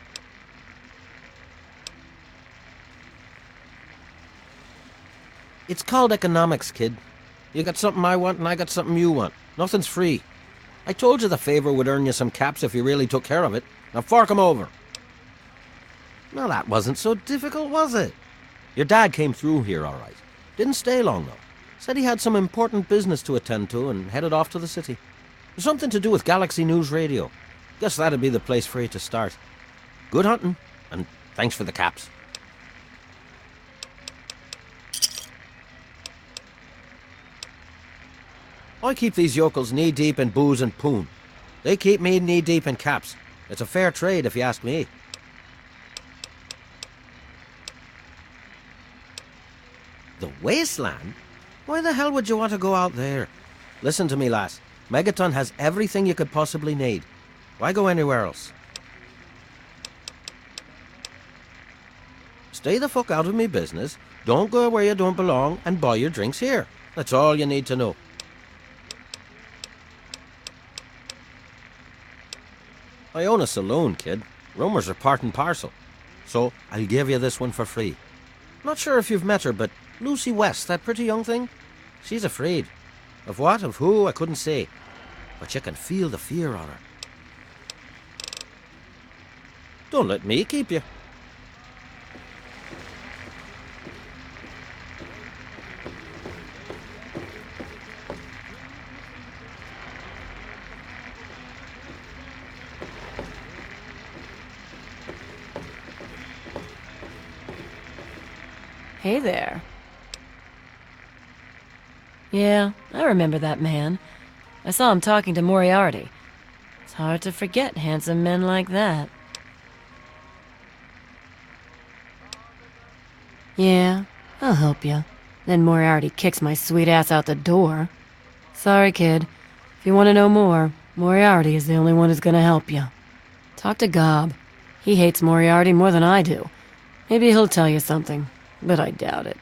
It's called economics, kid. You got something I want and I got something you want. Nothing's free. I told you the favor would earn you some caps if you really took care of it. Now fork 'em over. Now that wasn't so difficult, was it? Your dad came through here all right. Didn't stay long, though. Said he had some important business to attend to and headed off to the city. Something to do with Galaxy News Radio. Guess that'd be the place for you to start. Good hunting, and thanks for the caps. I keep these yokels knee-deep in booze and poon. They keep me knee-deep in caps. It's a fair trade, if you ask me. The wasteland? Why the hell would you want to go out there? Listen to me, lass. Megaton has everything you could possibly need. Why go anywhere else? Stay the fuck out of me business, don't go where you don't belong, and buy your drinks here. That's all you need to know. I own a saloon, kid. Rumors are part and parcel. So, I'll give you this one for free. Not sure if you've met her, but Lucy West, that pretty young thing? She's afraid. Of what, of who, I couldn't say. But you can feel the fear on her. Don't let me keep you. Hey there. Yeah, I remember that man. I saw him talking to Moriarty. It's hard to forget handsome men like that. Yeah, I'll help you. Then Moriarty kicks my sweet ass out the door. Sorry, kid. If you want to know more, Moriarty is the only one who's gonna help you. Talk to Gob. He hates Moriarty more than I do. Maybe he'll tell you something, but I doubt it.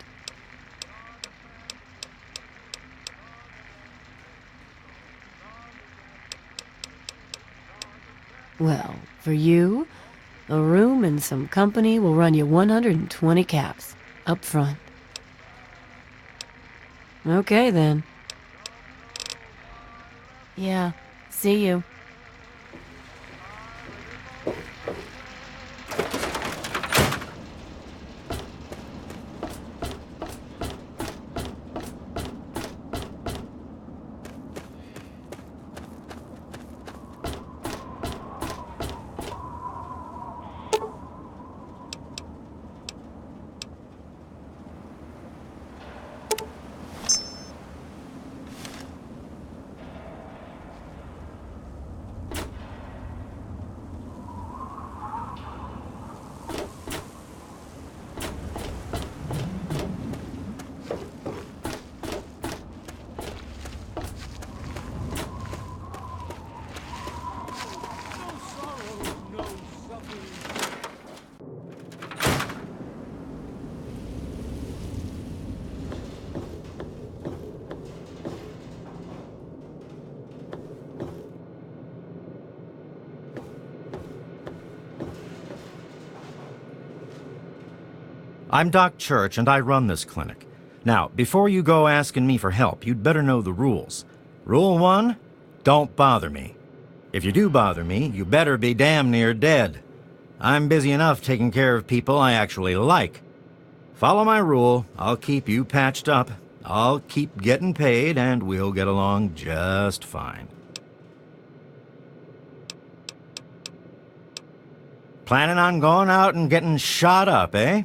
Well, for you, a room and some company will run you 120 caps, up front. Okay, then. Yeah, see you. I'm Doc Church, and I run this clinic. Now, before you go asking me for help, you'd better know the rules. Rule 1, don't bother me. If you do bother me, you better be damn near dead. I'm busy enough taking care of people I actually like. Follow my rule, I'll keep you patched up, I'll keep getting paid, and we'll get along just fine. Planning on going out and getting shot up, eh?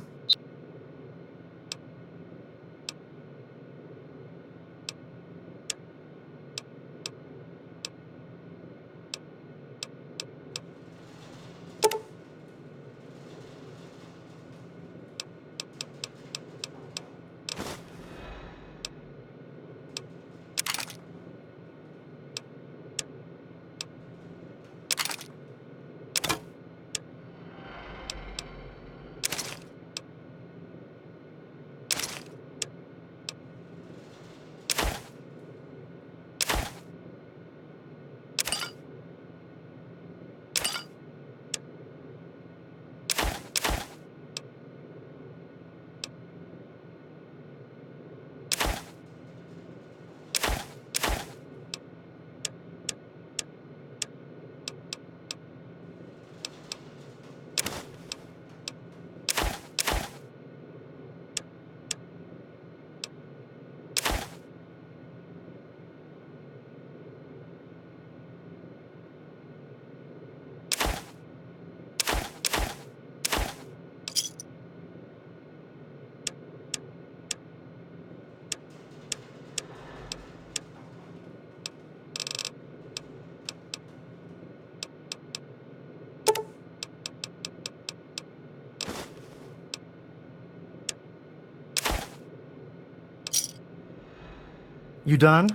You done?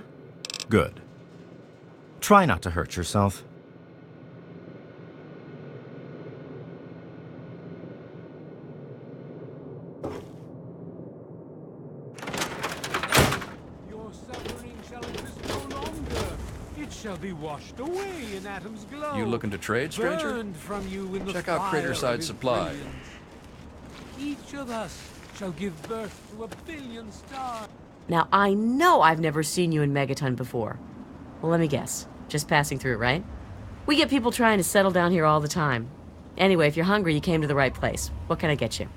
Good. Try not to hurt yourself. Your suffering shall exist no longer. It shall be washed away in Atom's glow. You looking to trade, stranger? Burned from you in the Check out fire Craterside of his Supply. brilliance. Each of us shall give birth to a billion stars. Now, I know I've never seen you in Megaton before. Well, let me guess. Just passing through, right? We get people trying to settle down here all the time. Anyway, if you're hungry, you came to the right place. What can I get you?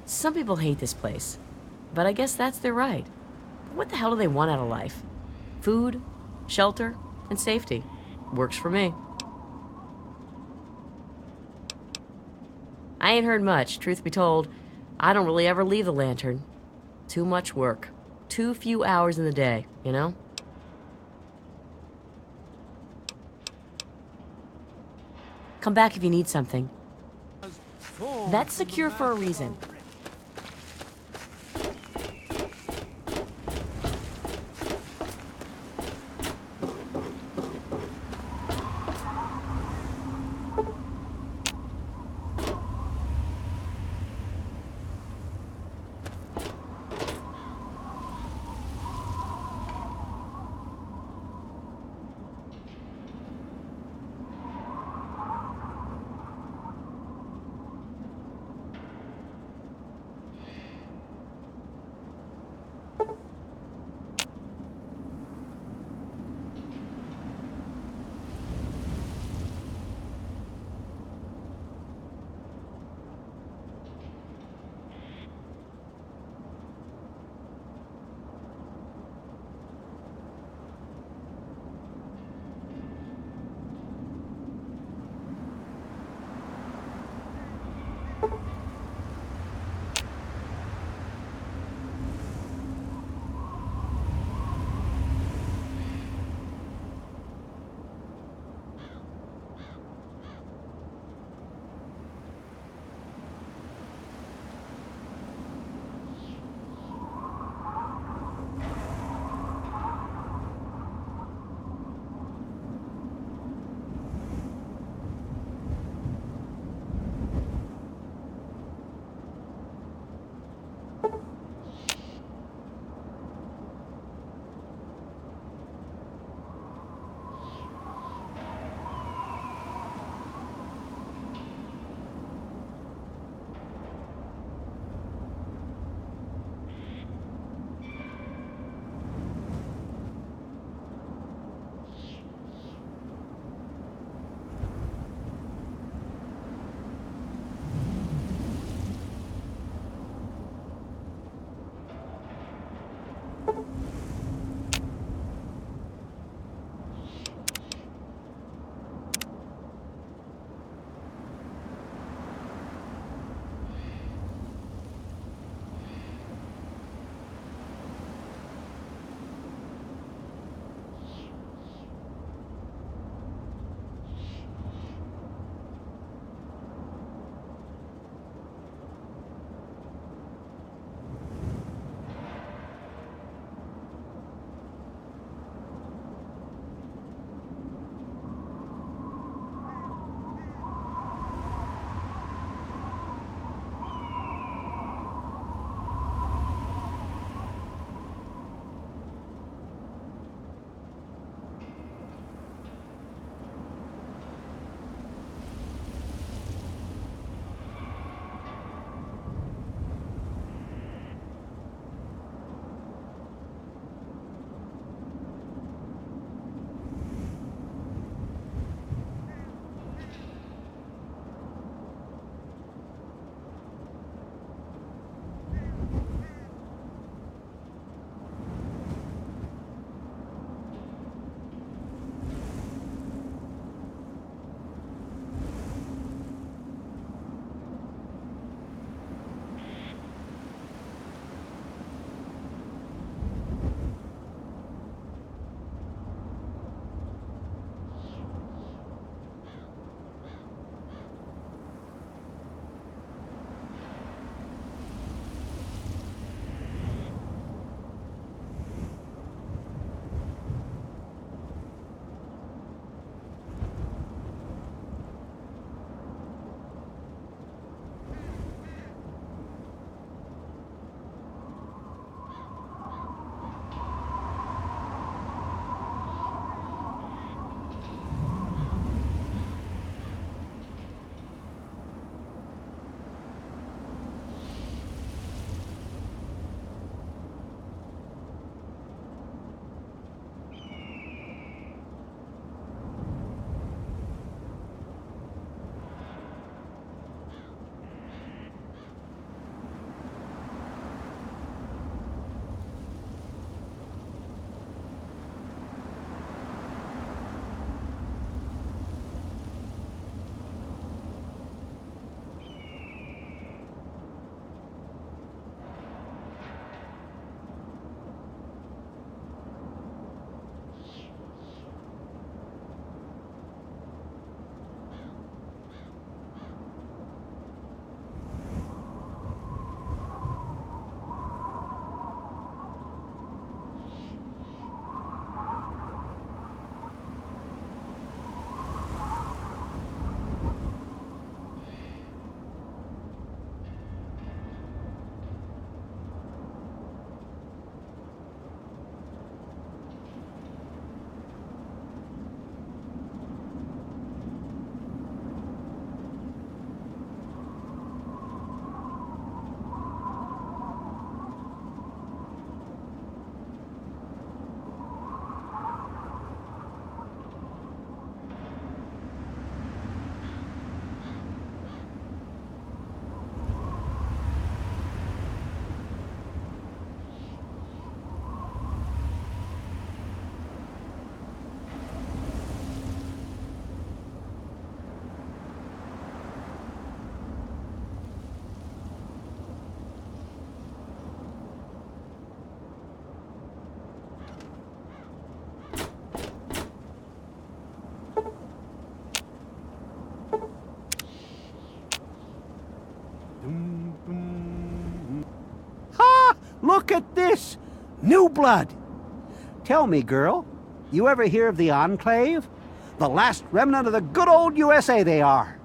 Some people hate this place, but I guess that's their right. What the hell do they want out of life? Food, shelter, and safety. Works for me. I ain't heard much, truth be told. I don't really ever leave the lantern. Too much work. Too few hours in the day, you know? Come back if you need something. That's secure for a reason. like this. New blood. Tell me, girl, you ever hear of the Enclave? The last remnant of the good old USA they are.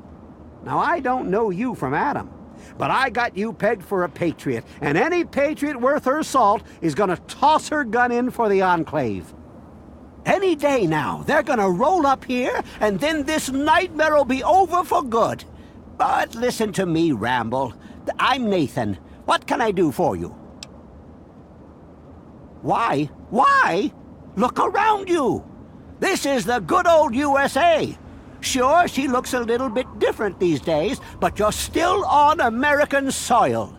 Now, I don't know you from Adam, but I got you pegged for a patriot, and any patriot worth her salt is gonna toss her gun in for the Enclave. Any day now, they're gonna roll up here, and then this nightmare'll be over for good. But listen to me, Ramble. I'm Nathan. What can I do for you? Why? Why? Look around you. This is the good old USA. Sure, she looks a little bit different these days, but you're still on American soil.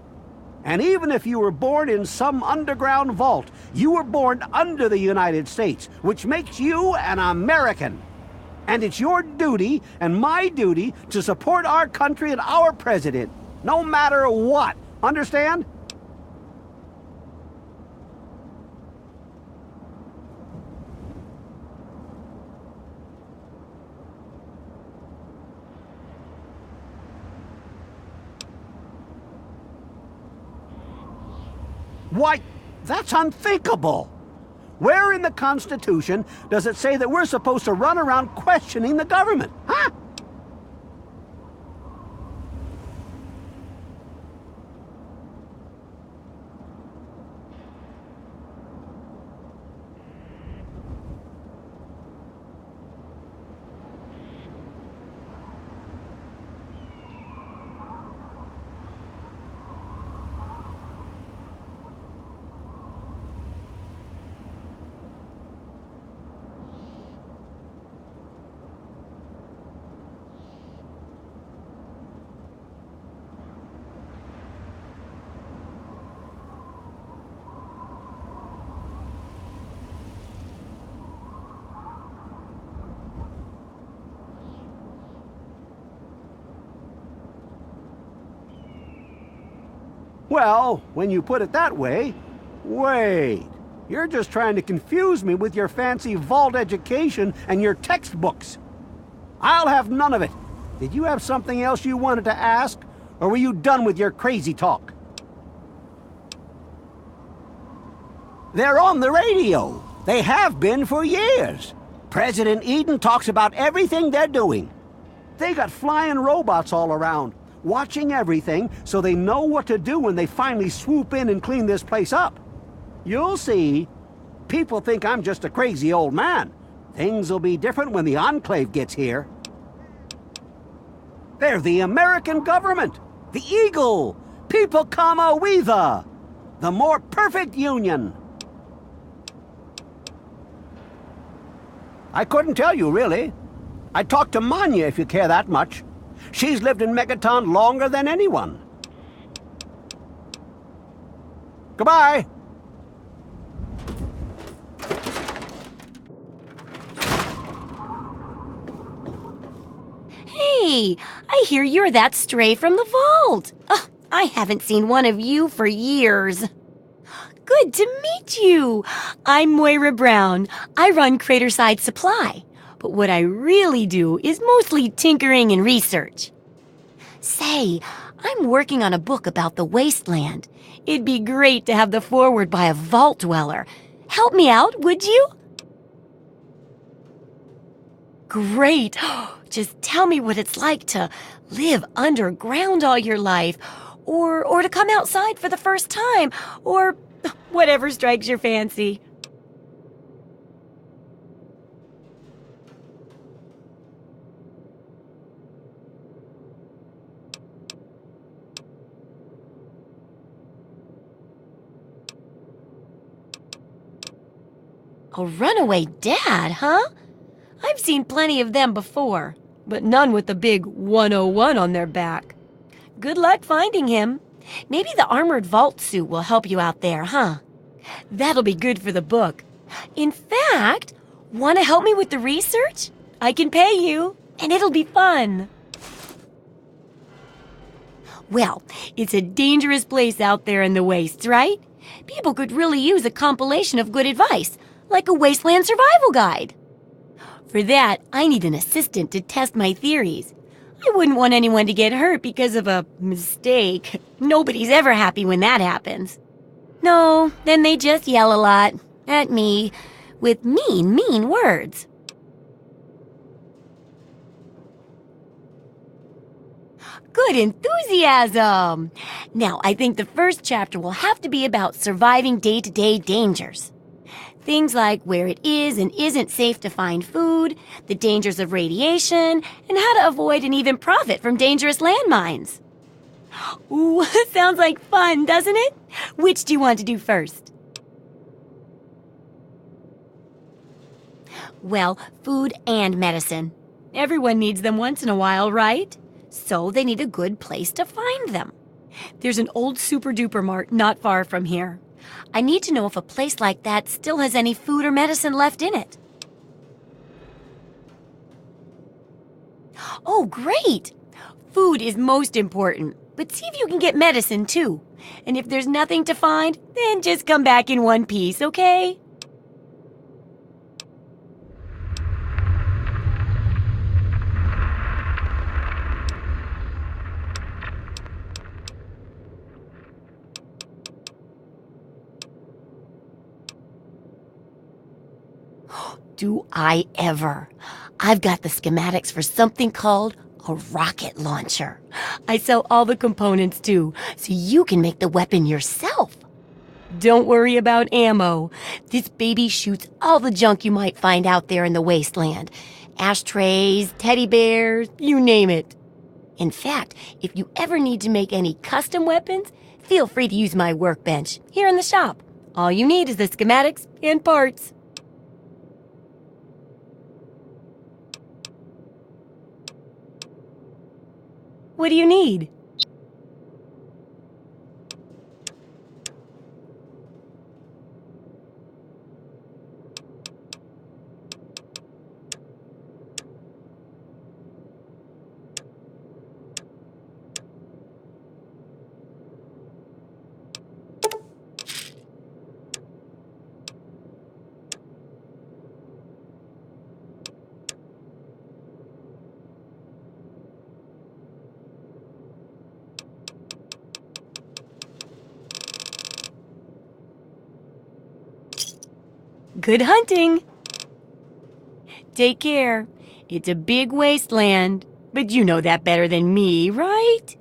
And even if you were born in some underground vault, you were born under the United States, which makes you an American. And it's your duty and my duty to support our country and our president, no matter what. Understand? Why, that's unthinkable! Where in the Constitution does it say that we're supposed to run around questioning the government, huh? Well, when you put it that way, wait. You're just trying to confuse me with your fancy vault education and your textbooks. I'll have none of it. Did you have something else you wanted to ask, or were you done with your crazy talk? They're on the radio. They have been for years. President Eden talks about everything they're doing. They got flying robots all around, watching everything so they know what to do when they finally swoop in and clean this place up. You'll see. People think I'm just a crazy old man. Things will be different when the Enclave gets here. They're the American government, the Eagle, People Kama Weather, the more perfect union. I couldn't tell you, really. I'd talk to Manya if you care that much. She's lived in Megaton longer than anyone. Goodbye. Hey, I hear you're that stray from the vault. I haven't seen one of you for years. Good to meet you. I'm Moira Brown. I run Craterside Supply. But what I really do is mostly tinkering and research. Say, I'm working on a book about the wasteland. It'd be great to have the foreword by a vault dweller. Help me out, would you? Great. Just tell me what it's like to live underground all your life, or to come outside for the first time, or whatever strikes your fancy. A runaway dad, huh? I've seen plenty of them before, but none with the big 101 on their back. Good luck finding him. Maybe the armored vault suit will help you out there, huh? That'll be good for the book. In fact, want to help me with the research? I can pay you, and it'll be fun. Well, it's a dangerous place out there in the wastes, right? People could really use a compilation of good advice, like a wasteland survival guide. For that, I need an assistant to test my theories. I wouldn't want anyone to get hurt because of a mistake. Nobody's ever happy when that happens. No, then they just yell a lot. At me. With mean words. Good enthusiasm! Now, I think the first chapter will have to be about surviving day-to-day dangers. Things like where it is and isn't safe to find food, the dangers of radiation, and how to avoid and even profit from dangerous landmines. Ooh, sounds like fun, doesn't it? Which do you want to do first? Well, food and medicine. Everyone needs them once in a while, right? So they need a good place to find them. There's an old super-duper mart not far from here. I need to know if a place like that still has any food or medicine left in it. Oh, great! Food is most important, but see if you can get medicine too. And if there's nothing to find, then just come back in one piece, okay? Do I ever. I've got the schematics for something called a rocket launcher. I sell all the components too, so you can make the weapon yourself. Don't worry about ammo. This baby shoots all the junk you might find out there in the wasteland. Ashtrays, teddy bears, you name it. In fact, if you ever need to make any custom weapons, feel free to use my workbench here in the shop. All you need is the schematics and parts. What do you need? Good hunting! Take care. It's a big wasteland, but you know that better than me, right?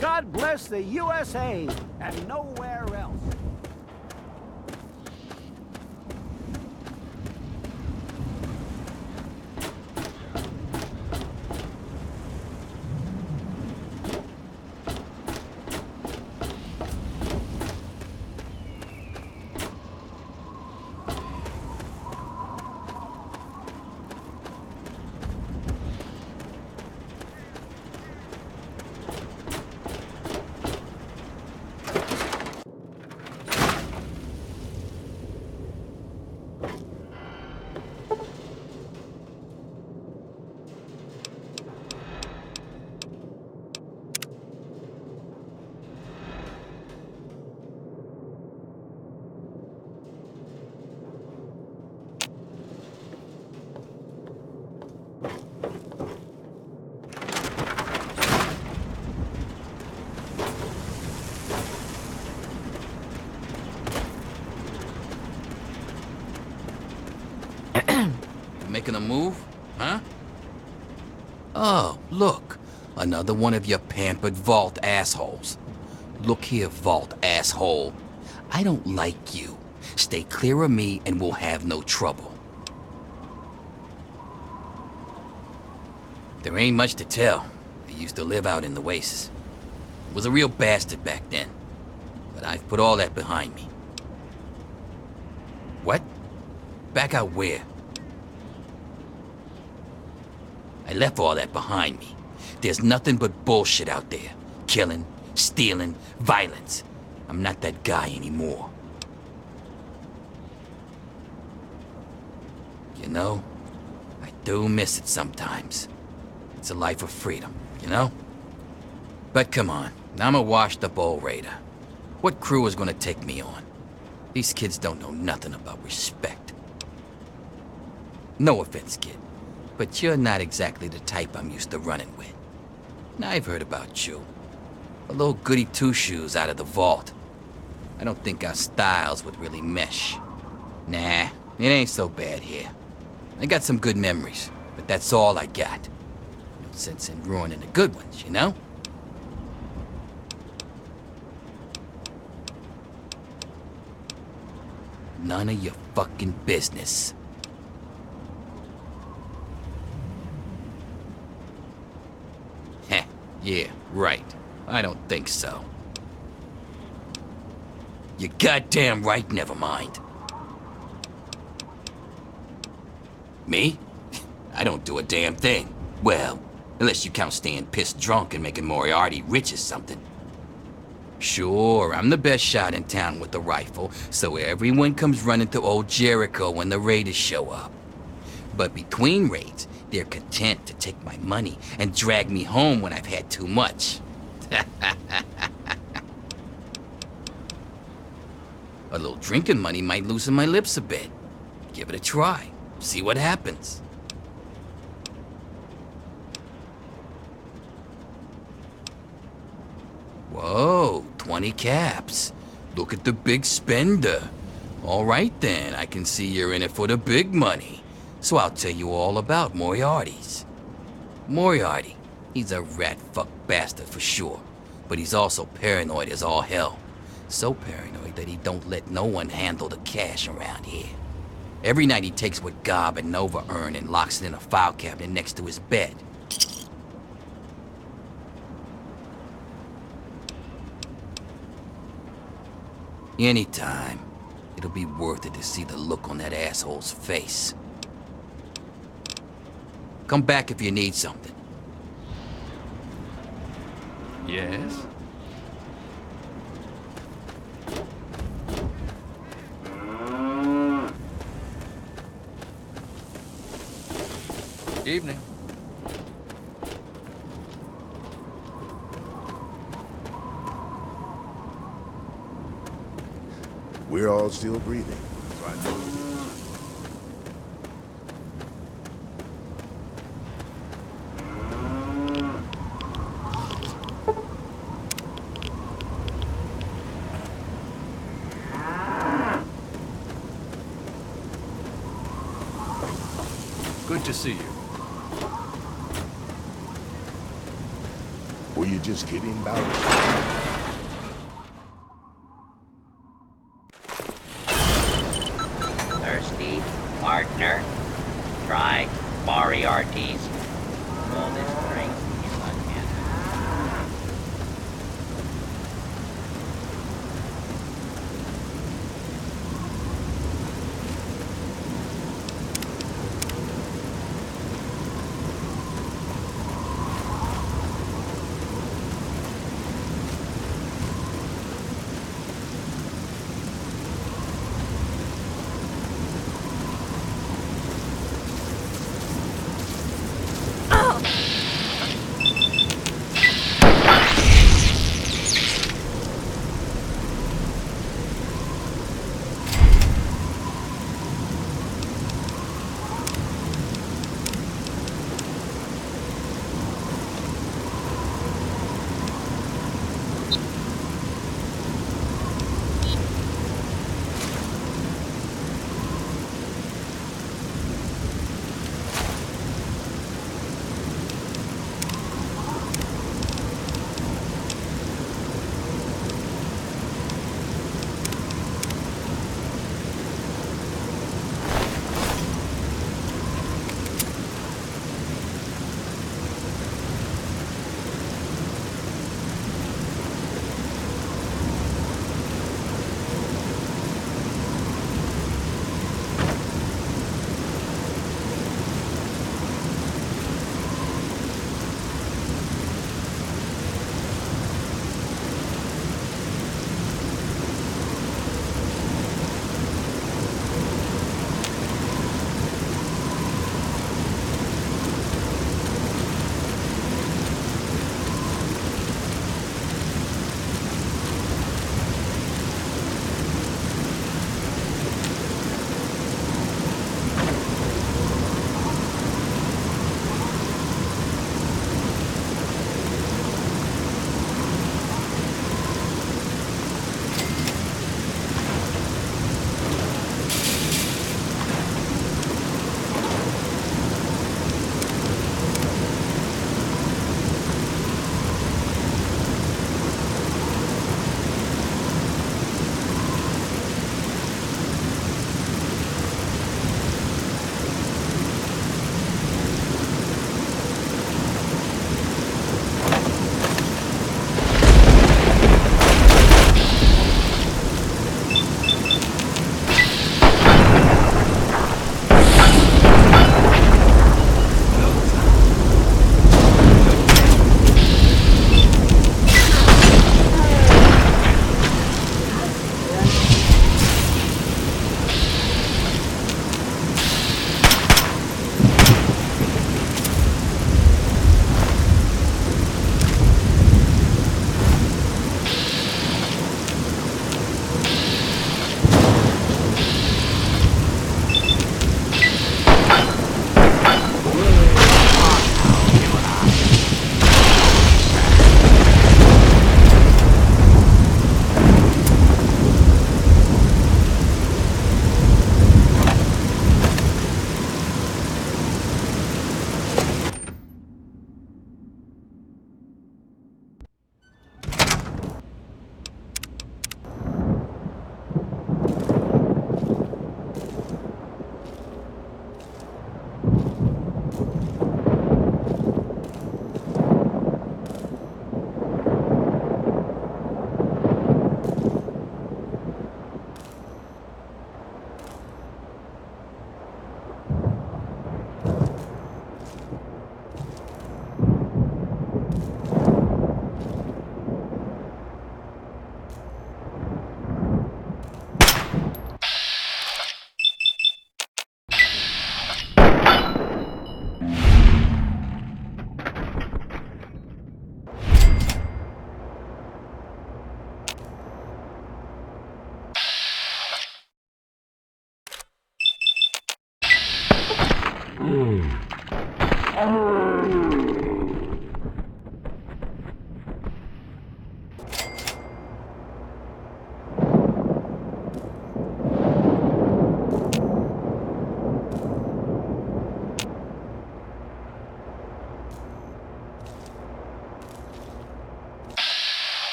God bless the USA and nowhere else. making a move? Huh? Oh, look. Another one of your pampered vault assholes. Look here, vault asshole. I don't like you. Stay clear of me and we'll have no trouble. There ain't much to tell. I used to live out in the wastes. Was a real bastard back then. But I've put all that behind me. What? Back out where? I left all that behind me. There's nothing but bullshit out there. Killing, stealing, violence. I'm not that guy anymore. You know, I do miss it sometimes. It's a life of freedom, you know? But come on, I'm a washed-up old raider. What crew is gonna take me on? These kids don't know nothing about respect. No offense, kid, but you're not exactly the type I'm used to running with. Now I've heard about you. A little goody two-shoes out of the vault. I don't think our styles would really mesh. Nah, it ain't so bad here. I got some good memories, but that's all I got. No sense in ruining the good ones, you know? None of your fucking business. Heh, yeah, right. I don't think so. You're goddamn right, never mind. Me? I don't do a damn thing. Well, unless you count staying pissed drunk and making Moriarty rich or something. Sure, I'm the best shot in town with the rifle, so everyone comes running to old Jericho when the raiders show up. But between raids, they're content to take my money and drag me home when I've had too much. A little drinking money might loosen my lips a bit. Give it a try. See what happens. Whoa, 20 caps. Look at the big spender. All right then, I can see you're in it for the big money. So I'll tell you all about Moriarty's. Moriarty, he's a rat-fuck bastard for sure. But he's also paranoid as all hell. So paranoid that he don't let no one handle the cash around here. Every night he takes what Gob and Nova earn and locks it in a file cabinet next to his bed. Anytime. It'll be worth it to see the look on that asshole's face. Come back if you need something. Yes? Evening. We're all still breathing. So I know Good to see you. Were you just kidding about it? Thirsty, partner? Try Moriarty's. All this drink is uncanny.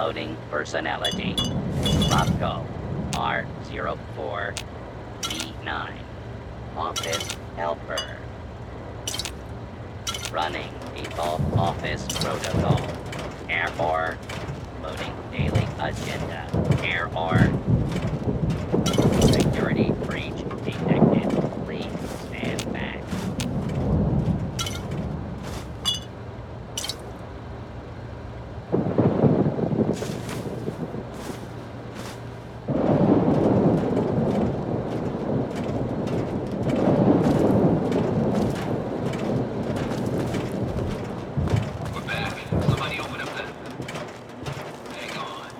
Loading personality. Roscoe, R04B9. Office helper. Running default office protocol. Error. Loading daily agenda. Error. Security breach detected. Please stand back. Somebody open up that. Hang on.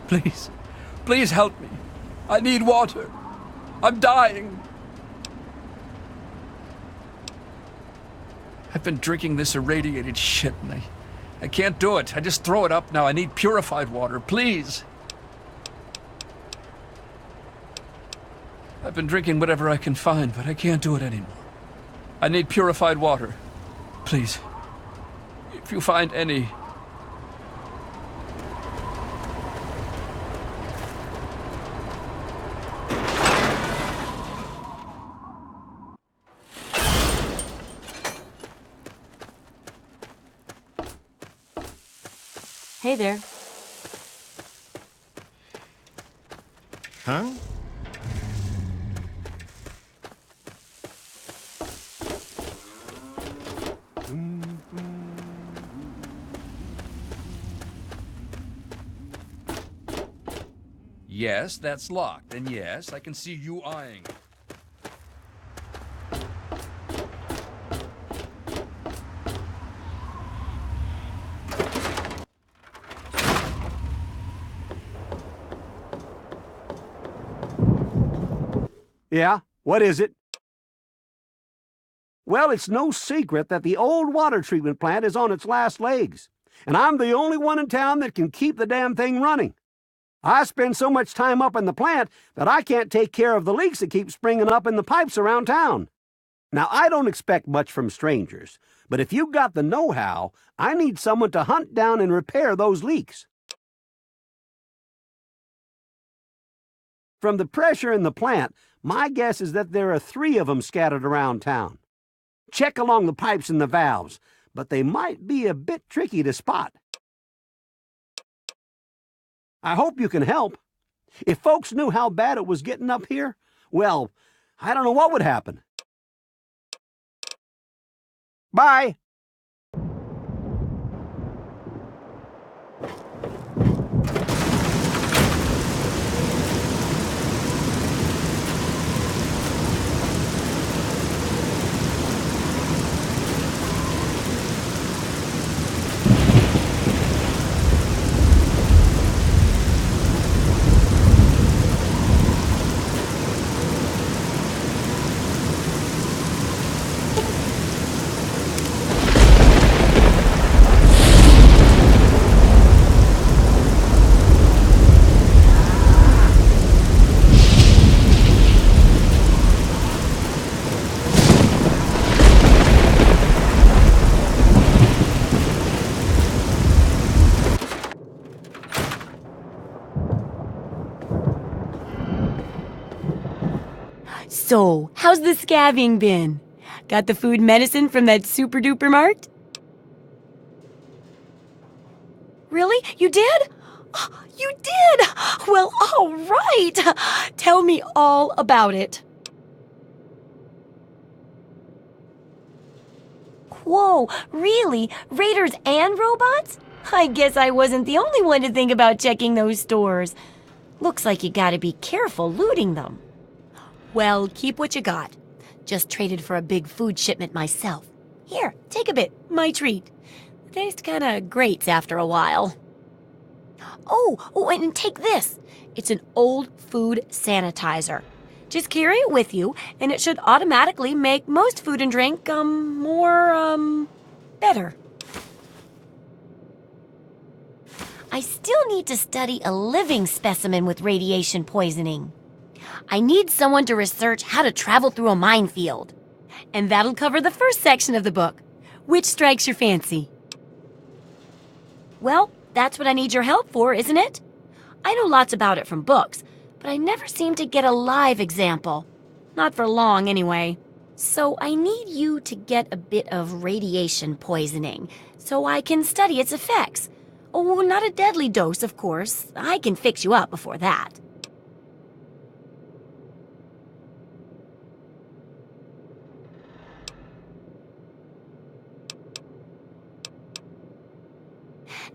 Please. Please help me. I need water. I'm dying. I've been drinking this irradiated shit, and I can't do it. I just throw it up now. I need purified water, please. I've been drinking whatever I can find, but I can't do it anymore. I need purified water. Please. If you find any... Hey there. Huh? Yes, that's locked. And yes, I can see you eyeing it. Yeah? What is it? Well, it's no secret that the old water treatment plant is on its last legs, and I'm the only one in town that can keep the damn thing running. I spend so much time up in the plant that I can't take care of the leaks that keep springing up in the pipes around town. Now, I don't expect much from strangers, but if you've got the know-how, I need someone to hunt down and repair those leaks. From the pressure in the plant, my guess is that there are 3 of them scattered around town. Check along the pipes and the valves, but they might be a bit tricky to spot. I hope you can help. If folks knew how bad it was getting up here, well, I don't know what would happen. Bye. So, how's the scabbing been? Got the food medicine from that super duper mart? Really? You did? You did! Well, all right! Tell me all about it. Whoa, really? Raiders and robots? I guess I wasn't the only one to think about checking those stores. Looks like you gotta be careful looting them. Well, keep what you got. Just traded for a big food shipment myself. Here, take a bit. My treat. Tastes kinda grates after a while. Oh, and take this. It's an old food sanitizer. Just carry it with you, and it should automatically make most food and drink, better. I still need to study a living specimen with radiation poisoning. I need someone to research how to travel through a minefield. And that'll cover the first section of the book. Which strikes your fancy? Well, that's what I need your help for, isn't it? I know lots about it from books, but I never seem to get a live example. Not for long, anyway. So I need you to get a bit of radiation poisoning, so I can study its effects. Oh, not a deadly dose, of course. I can fix you up before that.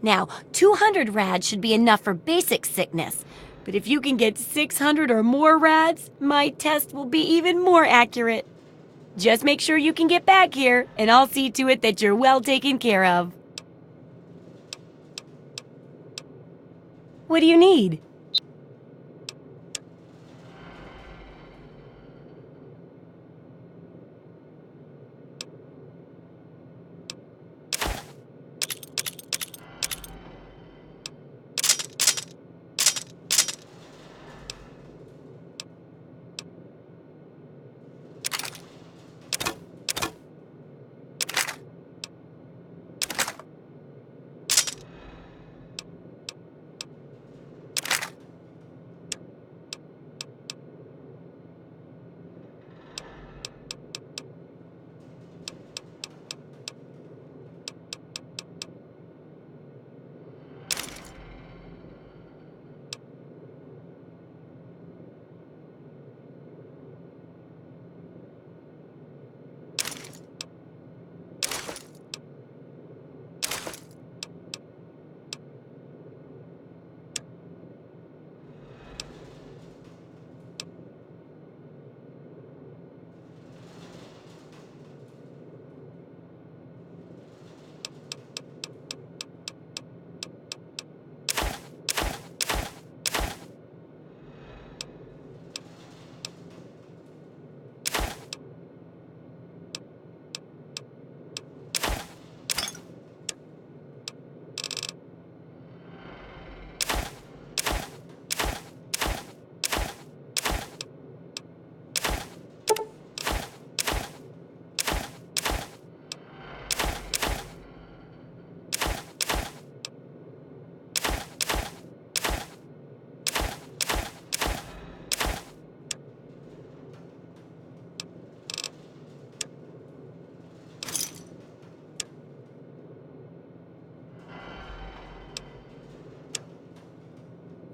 Now, 200 rads should be enough for basic sickness. But if you can get 600 or more rads, my test will be even more accurate. Just make sure you can get back here, and I'll see to it that you're well taken care of. What do you need?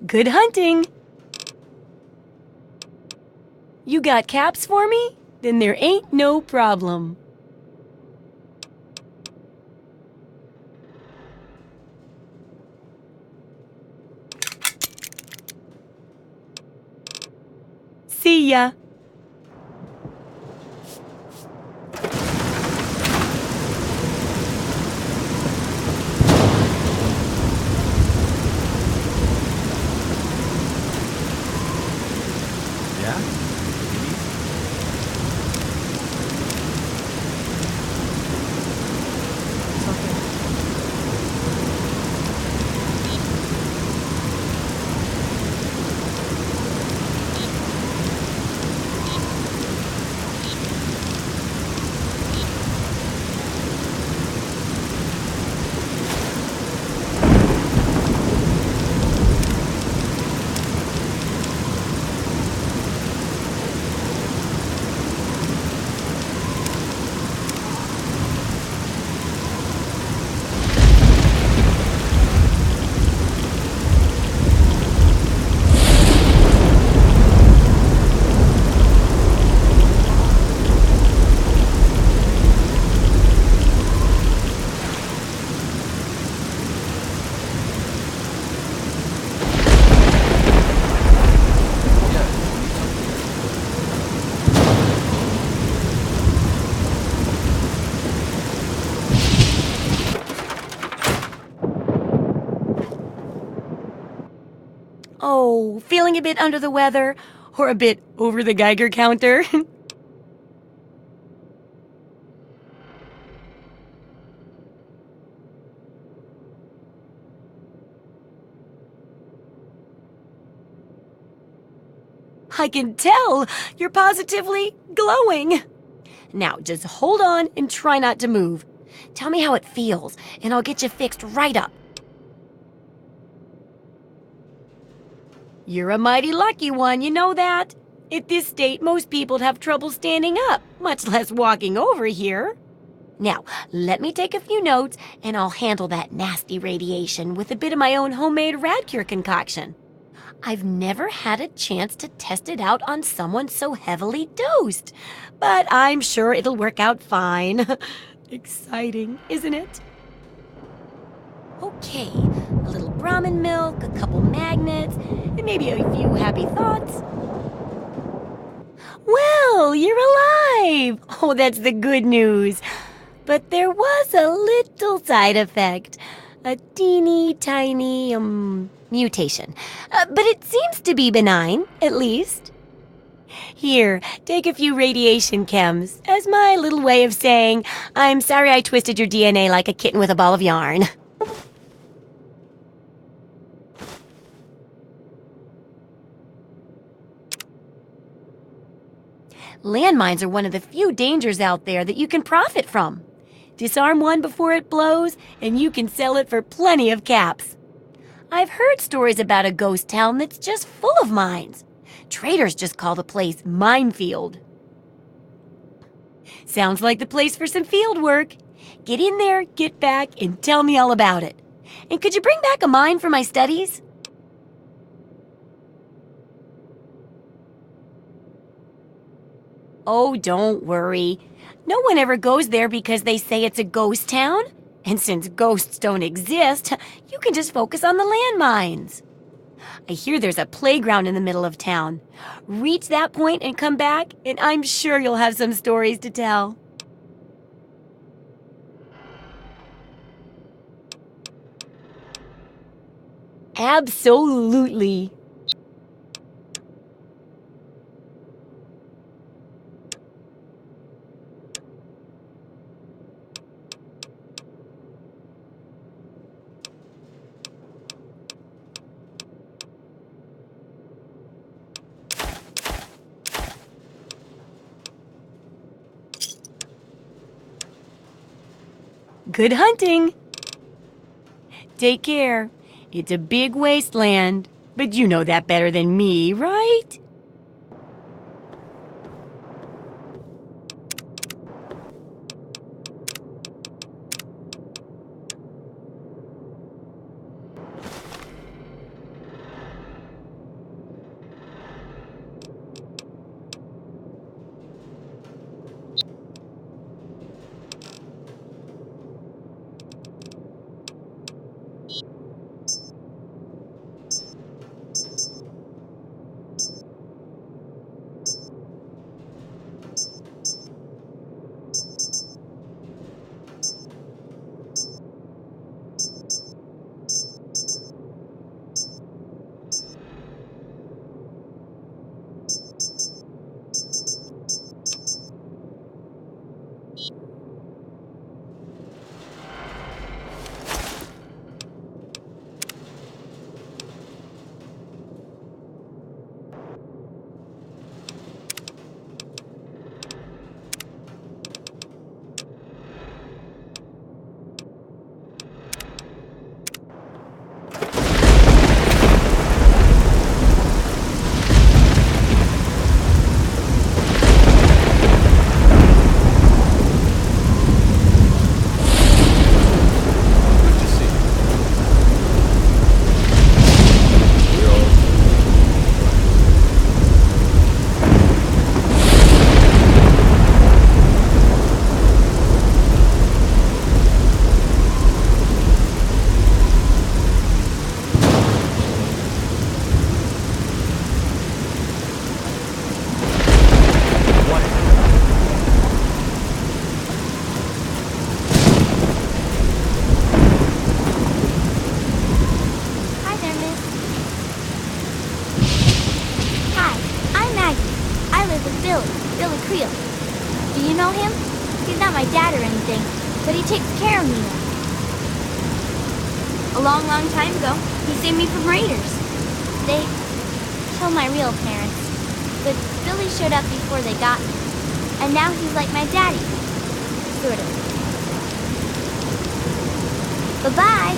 Good hunting! You got caps for me? Then there ain't no problem. See ya! Oh, feeling a bit under the weather? Or a bit over the Geiger counter? I can tell! You're positively glowing! Now, just hold on and try not to move. Tell me how it feels, and I'll get you fixed right up. You're a mighty lucky one, you know that? At this state, most people'd have trouble standing up, much less walking over here. Now, let me take a few notes, and I'll handle that nasty radiation with a bit of my own homemade Radcure concoction. I've never had a chance to test it out on someone so heavily dosed, but I'm sure it'll work out fine. Exciting, isn't it? Okay, a little Brahmin milk, a couple magnets, and maybe a few happy thoughts. Well, you're alive! Oh, that's the good news. But there was a little side effect. A teeny tiny, mutation. But it seems to be benign, at least. Here, take a few radiation chems as my little way of saying, I'm sorry I twisted your DNA like a kitten with a ball of yarn. Landmines are one of the few dangers out there that you can profit from. Disarm one before it blows, and you can sell it for plenty of caps. I've heard stories about a ghost town that's just full of mines. Traders just call the place Minefield. Sounds like the place for some field work. Get in there, get back, and tell me all about it. And could you bring back a mine for my studies? Oh, don't worry. No one ever goes there because they say it's a ghost town. And since ghosts don't exist, you can just focus on the landmines. I hear there's a playground in the middle of town. Reach that point and come back, and I'm sure you'll have some stories to tell. Absolutely. Good hunting! Take care. It's a big wasteland, but you know that better than me, right? Do you know him? He's not my dad or anything, but he takes care of me. A long, long time ago, he saved me from raiders. They killed my real parents, but Billy showed up before they got me. And now he's like my daddy. Sort of. Bye-bye.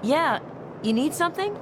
Yeah, you need something?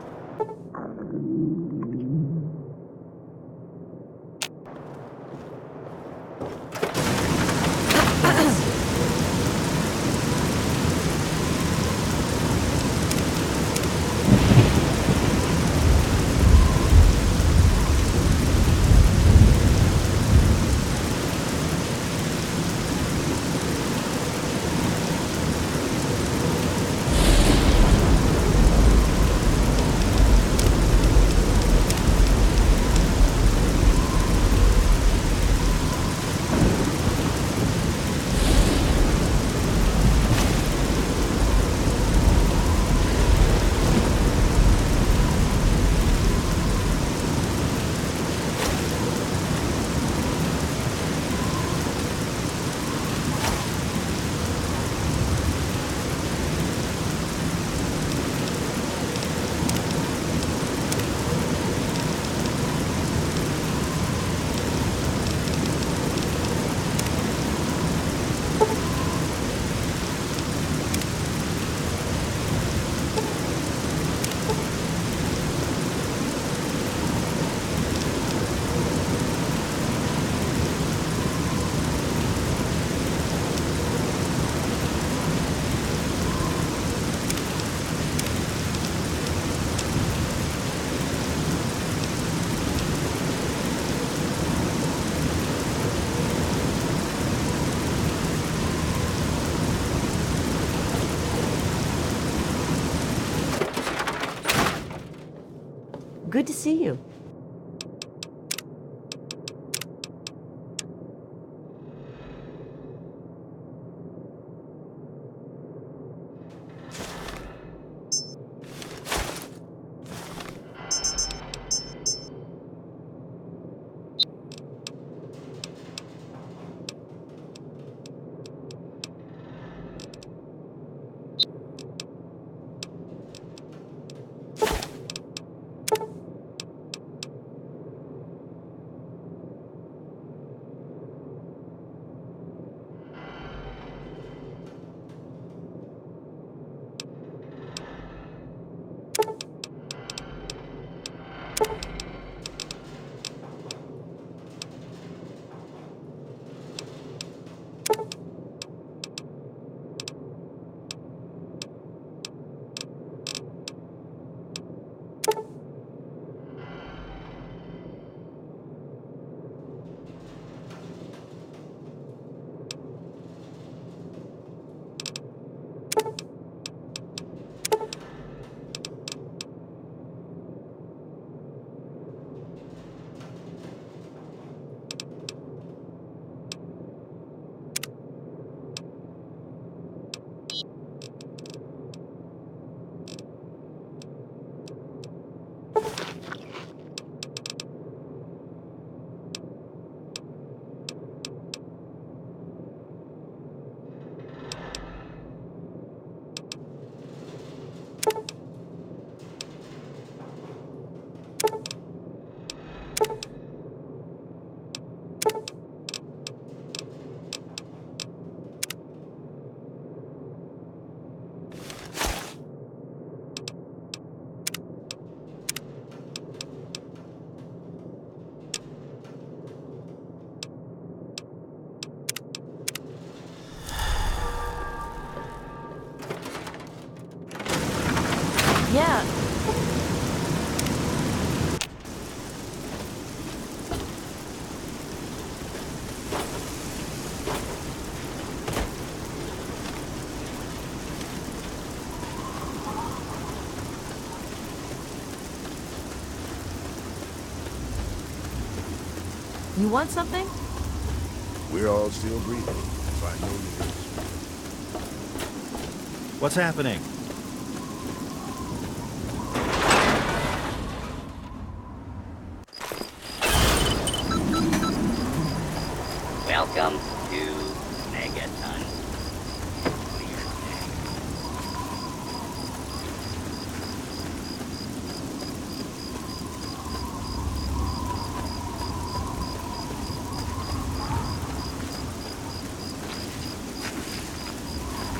Good to see you. Yeah. You want something? We're all still breathing. By no means. What's happening? Welcome to Megaton.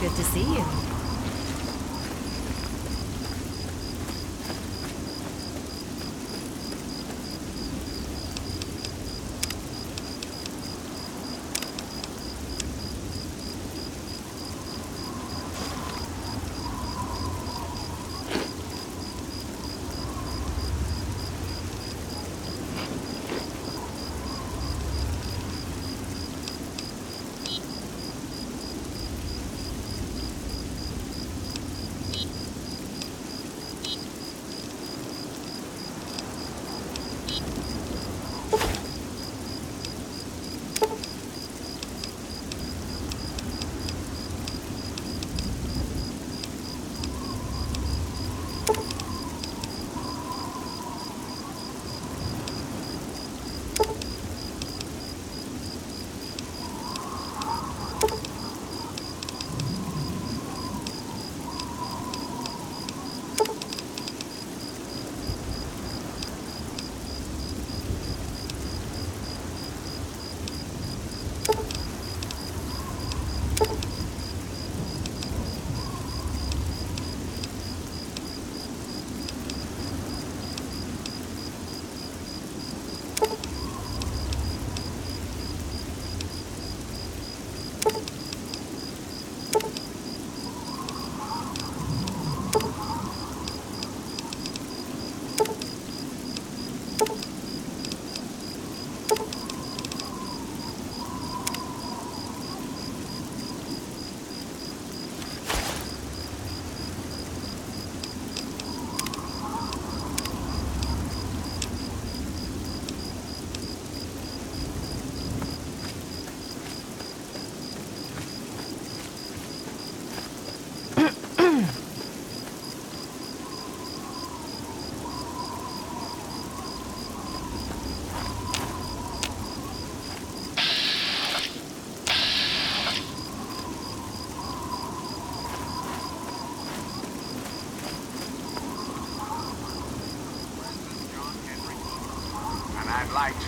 Good to see you.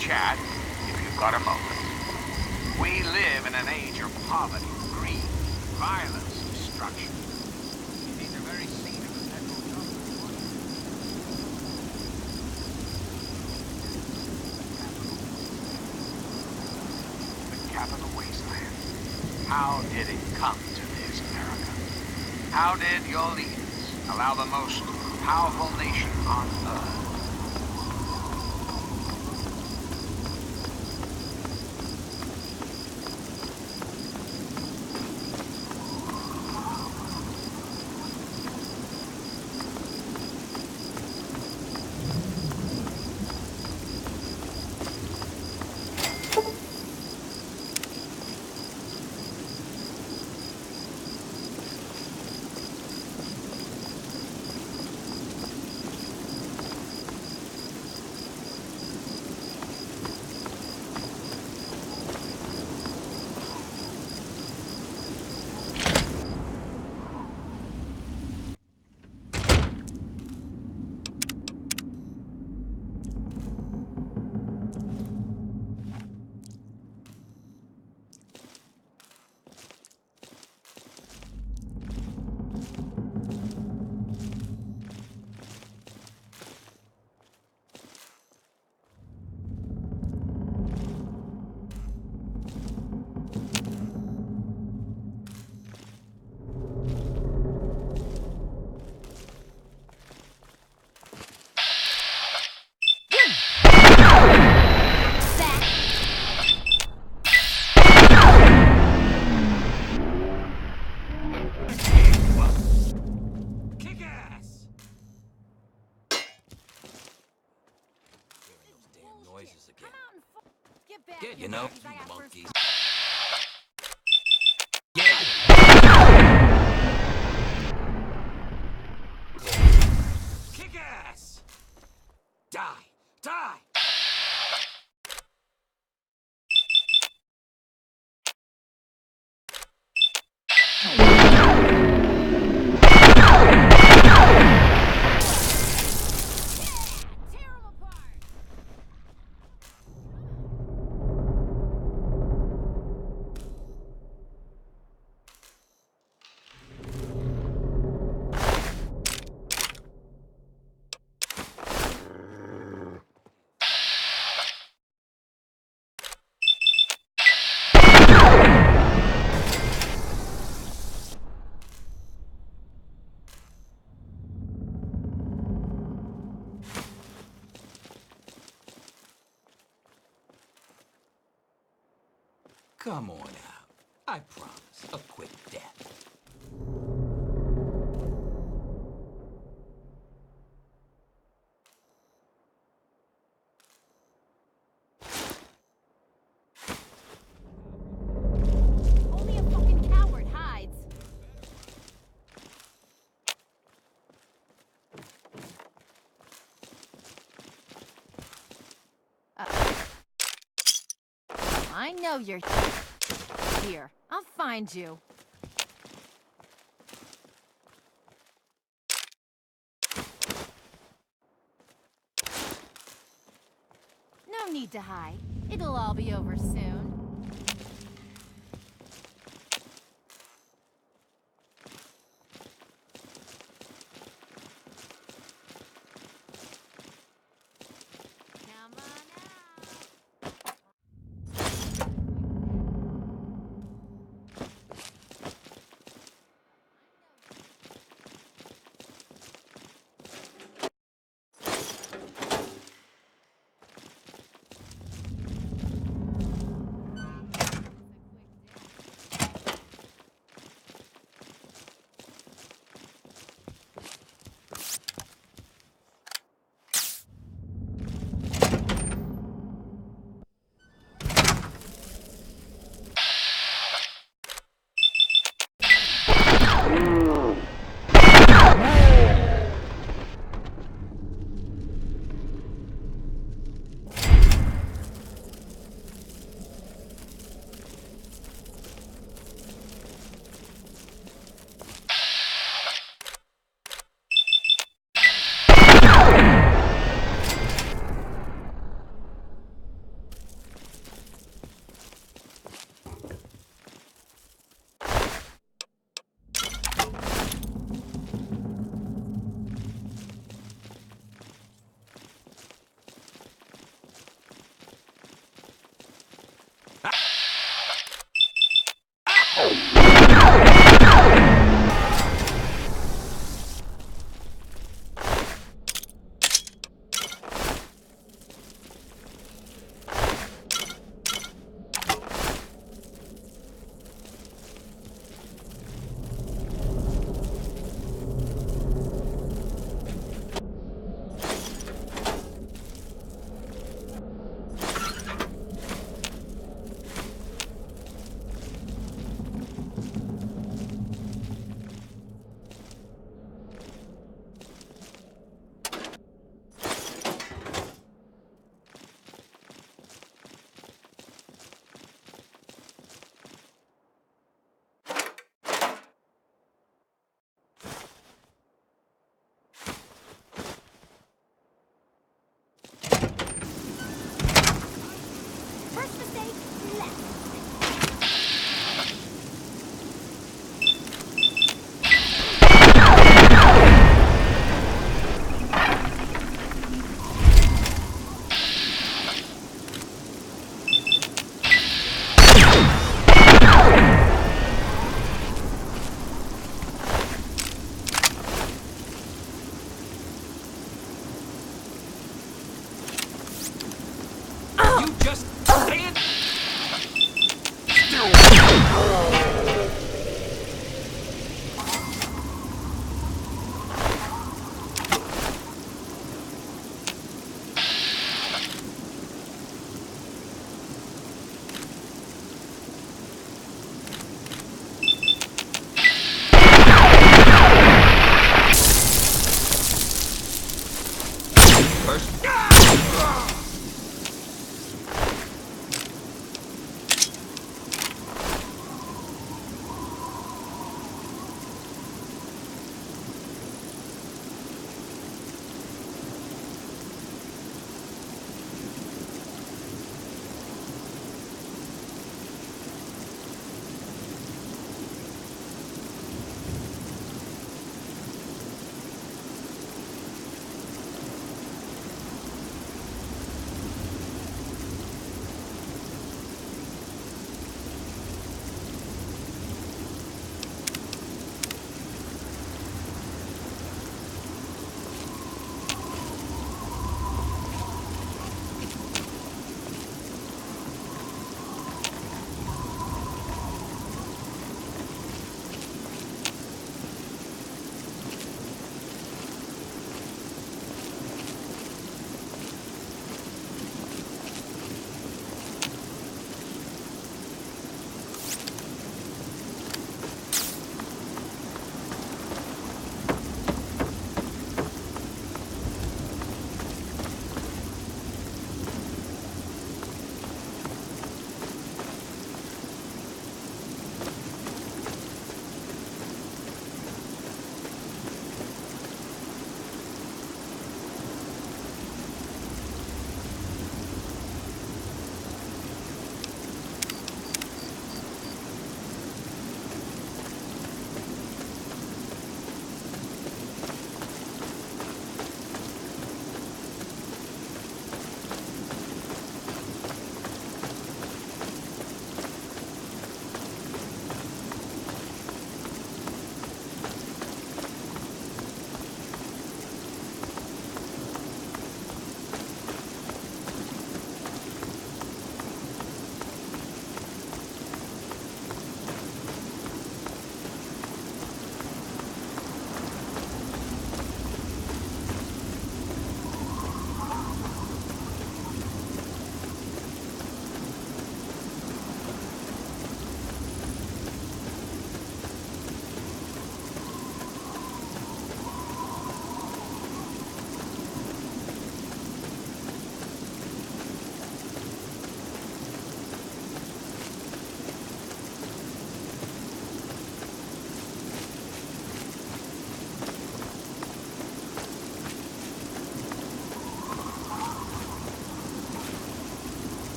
chat if you've got a moment. We live in an age of poverty, greed, violence, destruction. Indeed, the very seat of the federal government. The capital wasteland. How did it come to this, America? How did your leaders allow the most powerful nation on earth Get you know, you monkeys. Kick ass! Die! Die! Come on out. I promise. A quick death. Only a fucking coward hides. I know you're here. I'll find you. No need to hide. It'll all be over soon.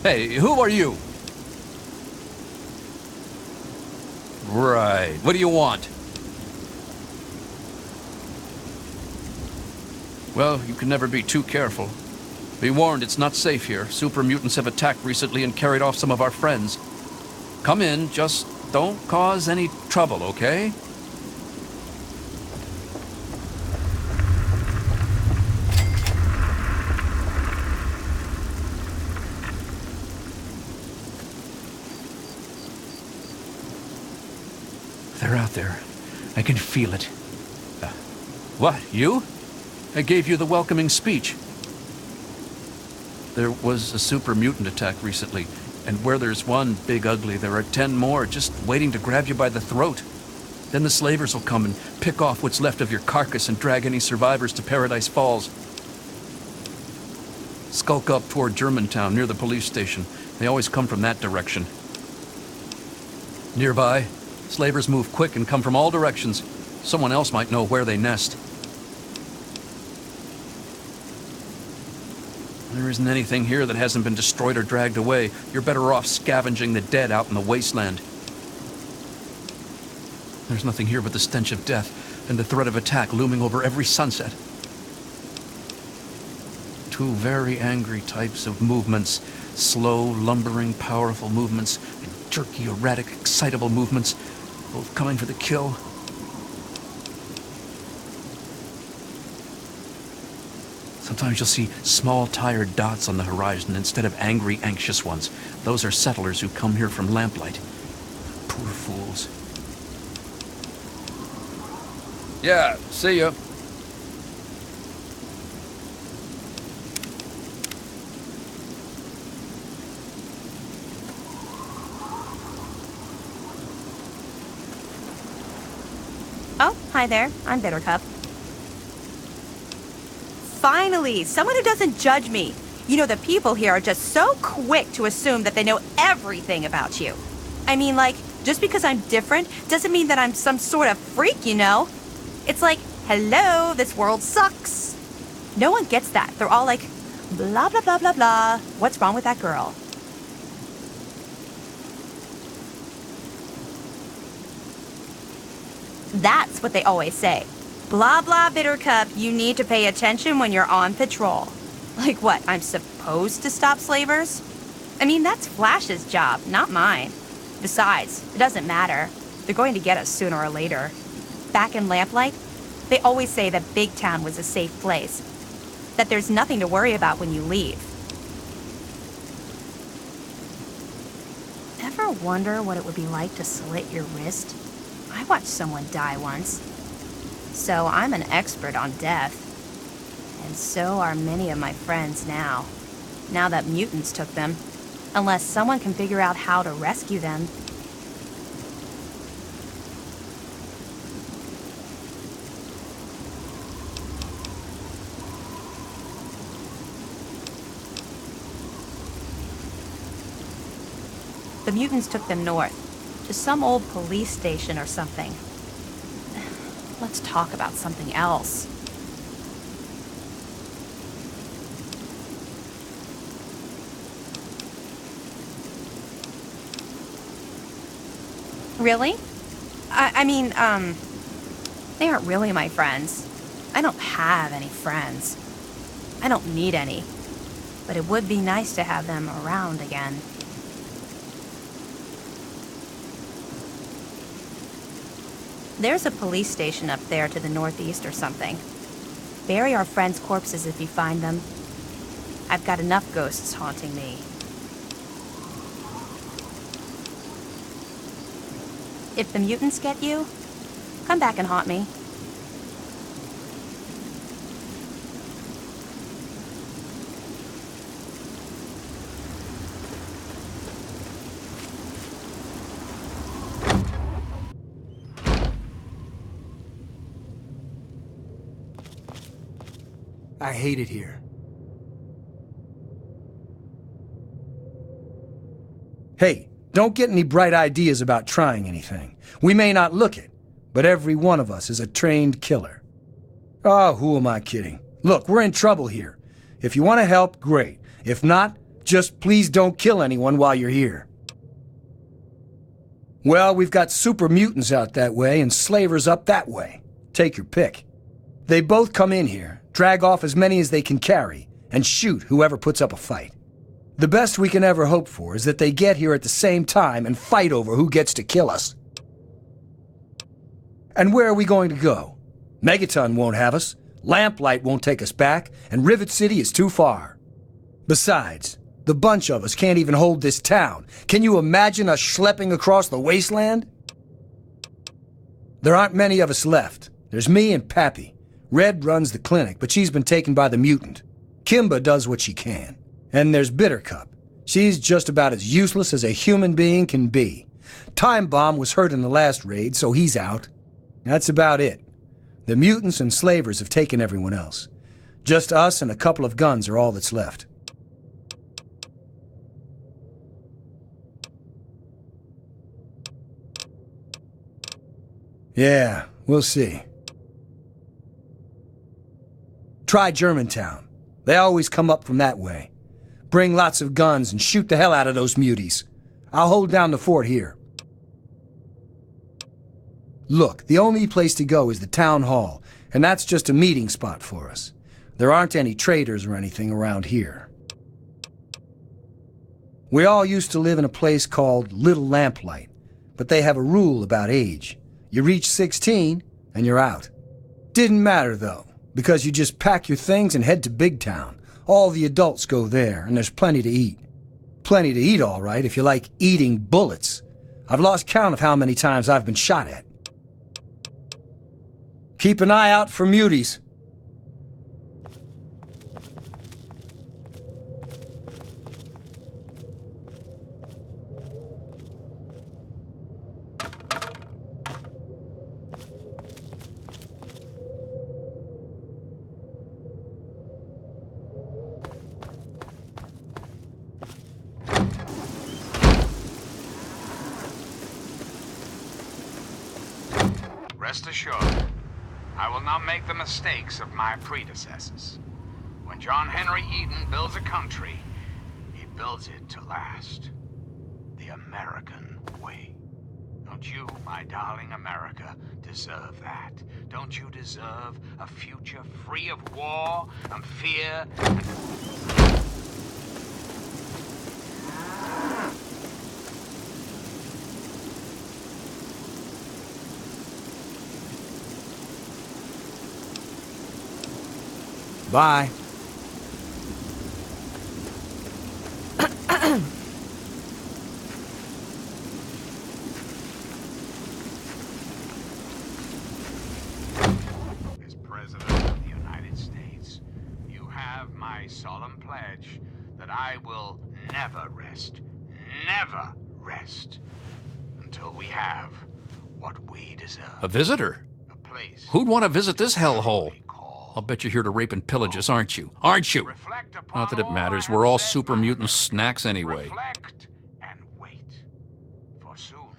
Hey, who are you? Right. What do you want? Well, you can never be too careful. Be warned, it's not safe here. Super mutants have attacked recently and carried off some of our friends. Come in, just don't cause any trouble, okay? They're out there. I can feel it. What, you? I gave you the welcoming speech. There was a super mutant attack recently, and where there's one big ugly, there are 10 more just waiting to grab you by the throat. Then the slavers will come and pick off what's left of your carcass and drag any survivors to Paradise Falls. Skulk up toward Germantown, near the police station. They always come from that direction. Nearby, slavers move quick and come from all directions. Someone else might know where they nest. There isn't anything here that hasn't been destroyed or dragged away. You're better off scavenging the dead out in the wasteland. There's nothing here but the stench of death and the threat of attack looming over every sunset. Two very angry types of movements. Slow, lumbering, powerful movements, and jerky, erratic, excitable movements, both coming for the kill. Sometimes you'll see small, tired dots on the horizon instead of angry, anxious ones. Those are settlers who come here from lamplight. Poor fools. Yeah, see ya. Oh, hi there. I'm Bittercup. Finally, someone who doesn't judge me. You know, the people here are just so quick to assume that they know everything about you. I mean, like, just because I'm different doesn't mean that I'm some sort of freak, you know? It's like, hello, this world sucks. No one gets that. They're all like, blah, blah, blah, blah, blah. What's wrong with that girl? That's what they always say. Blah, blah, Bittercup, you need to pay attention when you're on patrol. Like what, I'm supposed to stop slavers? I mean, that's Flash's job, not mine. Besides, it doesn't matter. They're going to get us sooner or later. Back in Lamplight, they always say that Big Town was a safe place. That there's nothing to worry about when you leave. Ever wonder what it would be like to slit your wrist? I watched someone die once. So I'm an expert on death. And so are many of my friends now. Now that mutants took them. Unless someone can figure out how to rescue them. The mutants took them north, to some old police station or something. Let's talk about something else. Really? I mean, they aren't really my friends. I don't have any friends. I don't need any. But it would be nice to have them around again. There's a police station up there to the northeast or something. Bury our friends' corpses if you find them. I've got enough ghosts haunting me. If the mutants get you, come back and haunt me. I hate it here. Hey, don't get any bright ideas about trying anything. We may not look it, but every one of us is a trained killer. Oh, who am I kidding? Look, we're in trouble here. If you want to help, great. If not, Just please don't kill anyone while you're here. Well, we've got super mutants out that way and slavers up that way. Take your pick. They both come in here, drag off as many as they can carry, and shoot whoever puts up a fight. The best we can ever hope for is that they get here at the same time and fight over who gets to kill us. And where are we going to go? Megaton won't have us, Lamplight won't take us back, and Rivet City is too far. Besides, the bunch of us can't even hold this town. Can you imagine us schlepping across the wasteland? There aren't many of us left. There's me and Pappy. Red runs the clinic, but she's been taken by the mutant. Kimba does what she can. And there's Bittercup. She's just about as useless as a human being can be. Time Bomb was hurt in the last raid, so he's out. That's about it. The mutants and slavers have taken everyone else. Just us and a couple of guns are all that's left. Yeah, we'll see. Try Germantown. They always come up from that way. Bring lots of guns and shoot the hell out of those muties. I'll hold down the fort here. Look, the only place to go is the town hall, and that's just a meeting spot for us. There aren't any traders or anything around here. We all used to live in a place called Little Lamplight, but they have a rule about age. You reach 16, and you're out. Didn't matter, though, because you just pack your things and head to Big Town. All the adults go there, and there's plenty to eat. Plenty to eat, all right, if you like eating bullets. I've lost count of how many times I've been shot at. Keep an eye out for muties. Rest assured, I will not make the mistakes of my predecessors. When John Henry Eden builds a country, he builds it to last. The American way. Don't you, my darling America, deserve that? Don't you deserve a future free of war and fear and... Bye. As President of the United States, you have my solemn pledge that I will never rest, until we have what we deserve. A visitor? Who'd want to visit this hellhole? I'll bet you're here to rape and pillage us, aren't you? Aren't you? Not that it matters. We're all super mutant snacks anyway. Reflect and wait. For soon,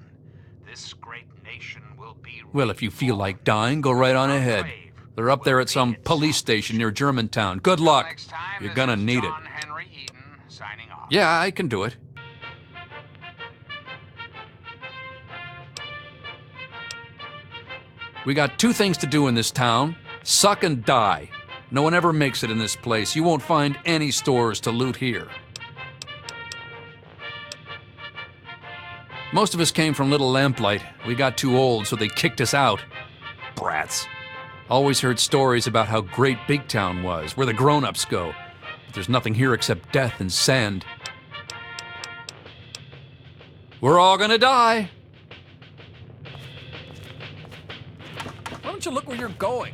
this great nation will be... Well, if you feel like dying, go right on ahead. They're up there at some police station near Germantown. Good luck. You're gonna need it. Yeah, I can do it. We got two things to do in this town. Suck and die. No one ever makes it in this place. You won't find any stores to loot here. Most of us came from Little Lamplight. We got too old, so they kicked us out. Brats. Always heard stories about how great Big Town was, where the grown-ups go. But there's nothing here except death and sand. We're all gonna die. Why don't you look where you're going?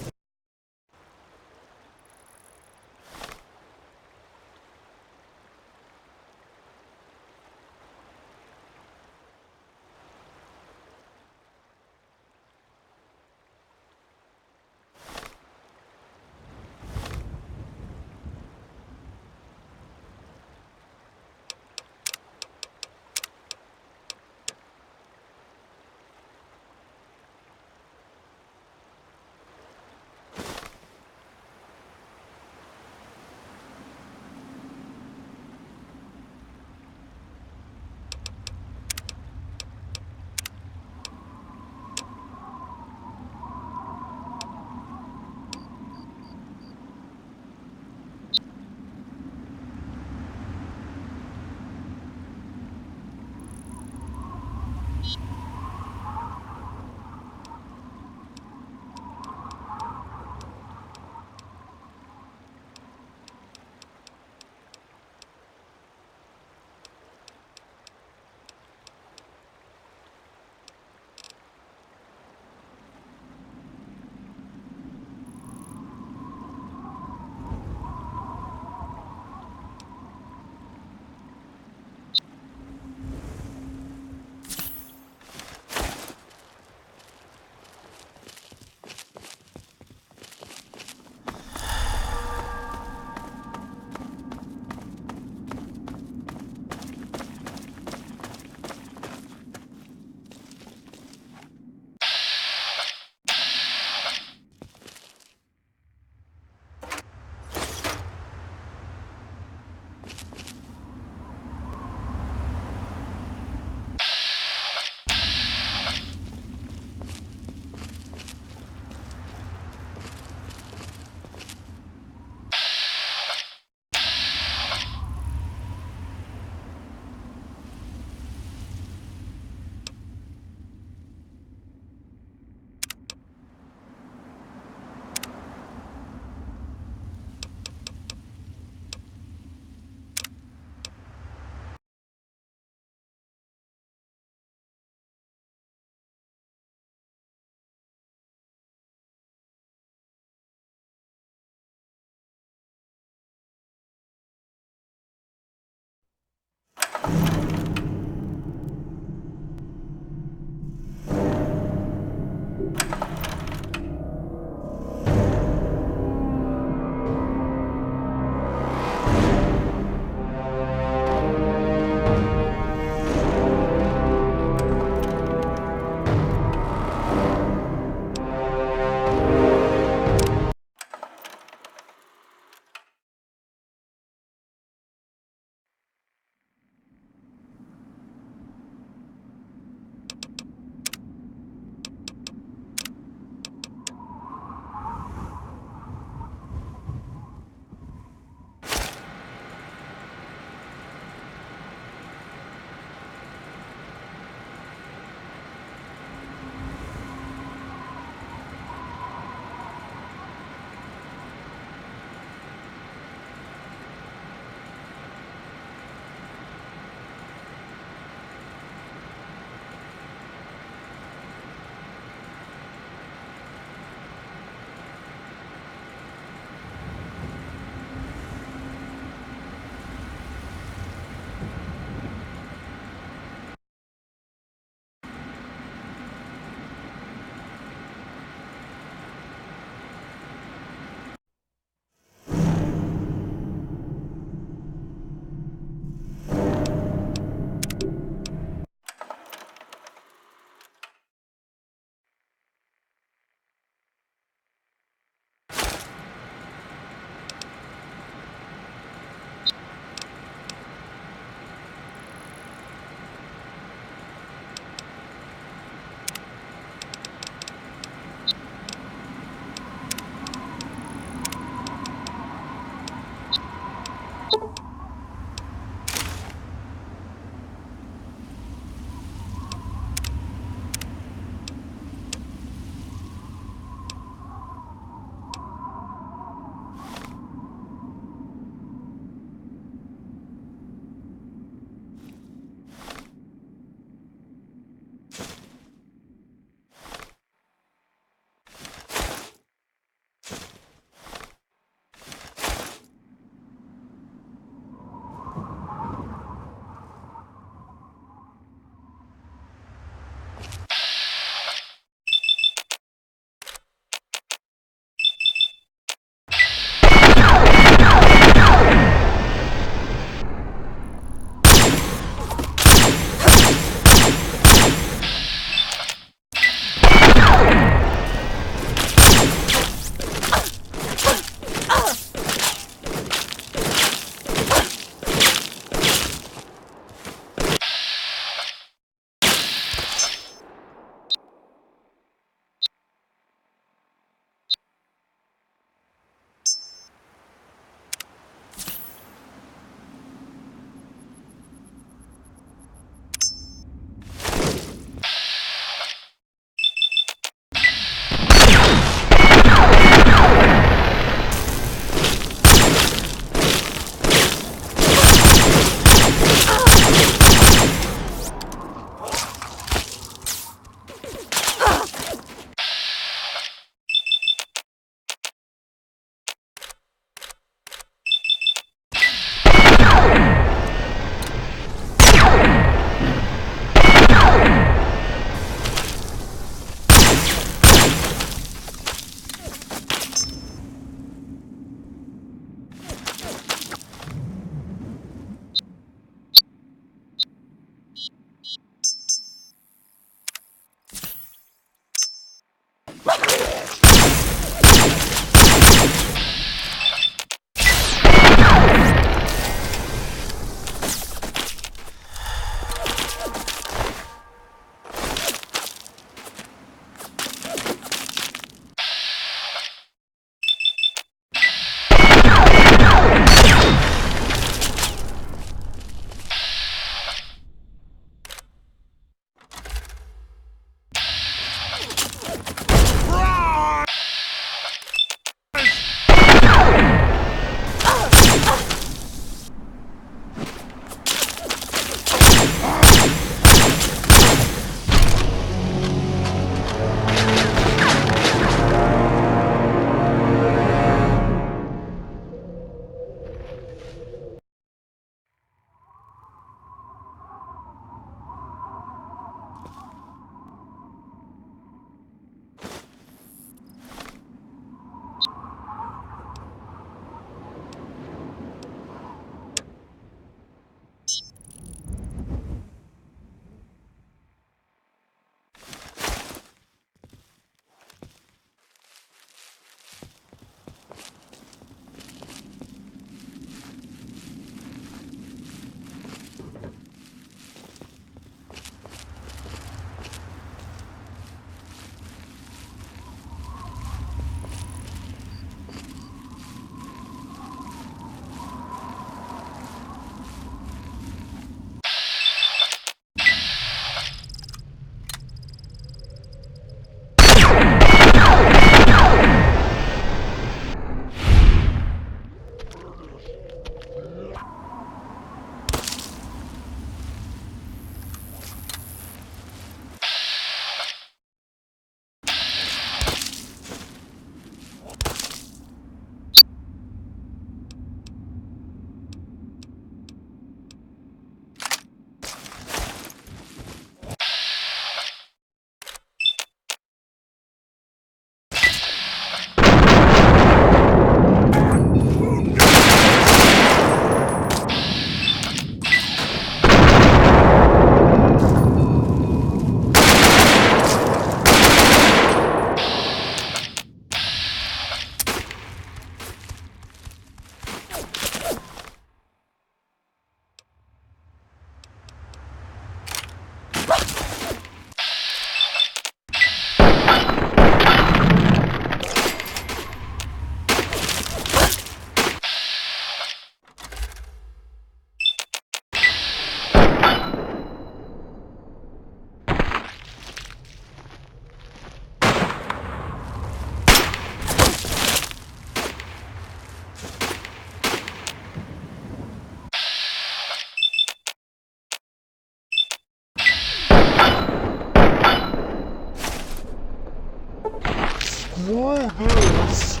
Screw this!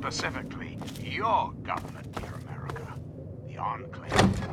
specifically your government, dear America, the Enclave.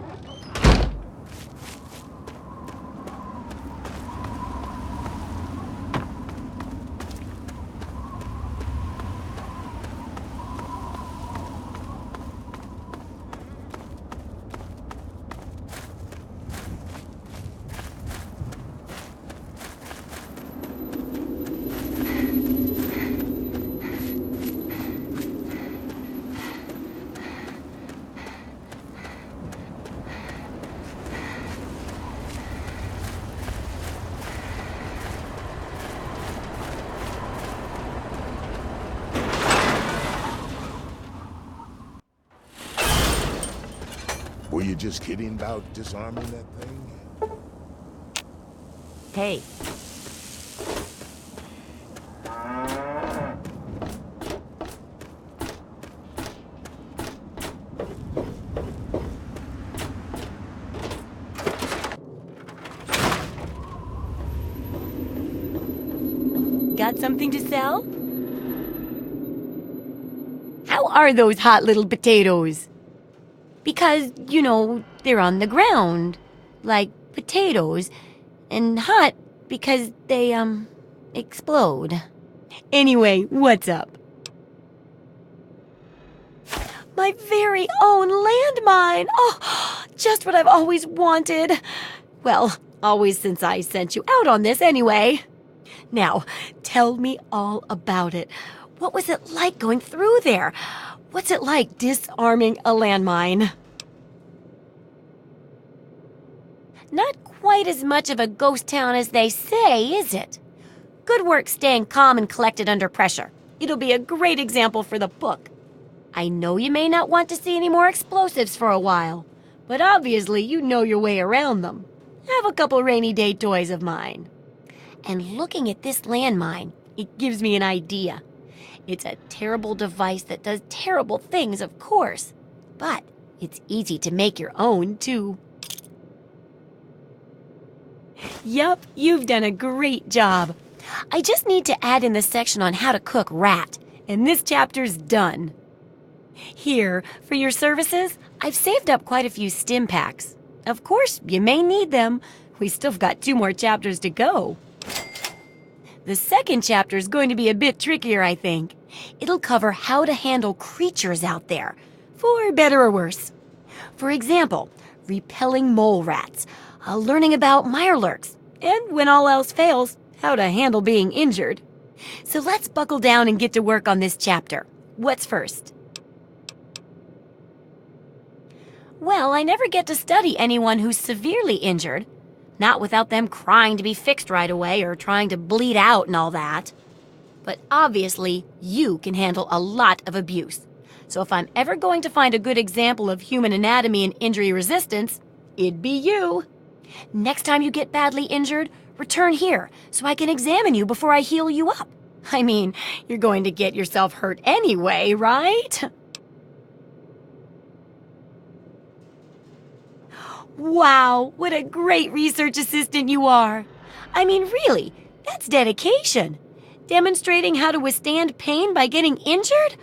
Were you just kidding about disarming that thing? Hey. Got something to sell? How are those hot little potatoes? Because, you know, they're on the ground, like potatoes, and hot because they, explode. Anyway, what's up? My very own landmine! Oh, just what I've always wanted. Well, always since I sent you out on this anyway. Now, tell me all about it. What was it like going through there? What's it like disarming a landmine? Not quite as much of a ghost town as they say, is it? Good work staying calm and collected under pressure. It'll be a great example for the book. I know you may not want to see any more explosives for a while, but obviously you know your way around them. Have a couple rainy day toys of mine. And looking at this landmine, it gives me an idea. It's a terrible device that does terrible things, of course, but it's easy to make your own, too. Yup, you've done a great job. I just need to add in the section on how to cook rat, and this chapter's done. Here, for your services, I've saved up quite a few stim packs. Of course, you may need them. We still got 2 more chapters to go. The second chapter is going to be a bit trickier, I think. It'll cover how to handle creatures out there, for better or worse. For example, repelling mole rats, learning about mirelurks, and when all else fails, how to handle being injured. So let's buckle down and get to work on this chapter. What's first? Well, I never get to study anyone who's severely injured. Not without them crying to be fixed right away or trying to bleed out and all that. But obviously, you can handle a lot of abuse. So if I'm ever going to find a good example of human anatomy and injury resistance, it'd be you. Next time you get badly injured, return here so I can examine you before I heal you up. I mean, you're going to get yourself hurt anyway, right? Wow, what a great research assistant you are. I mean, really, that's dedication. Demonstrating how to withstand pain by getting injured?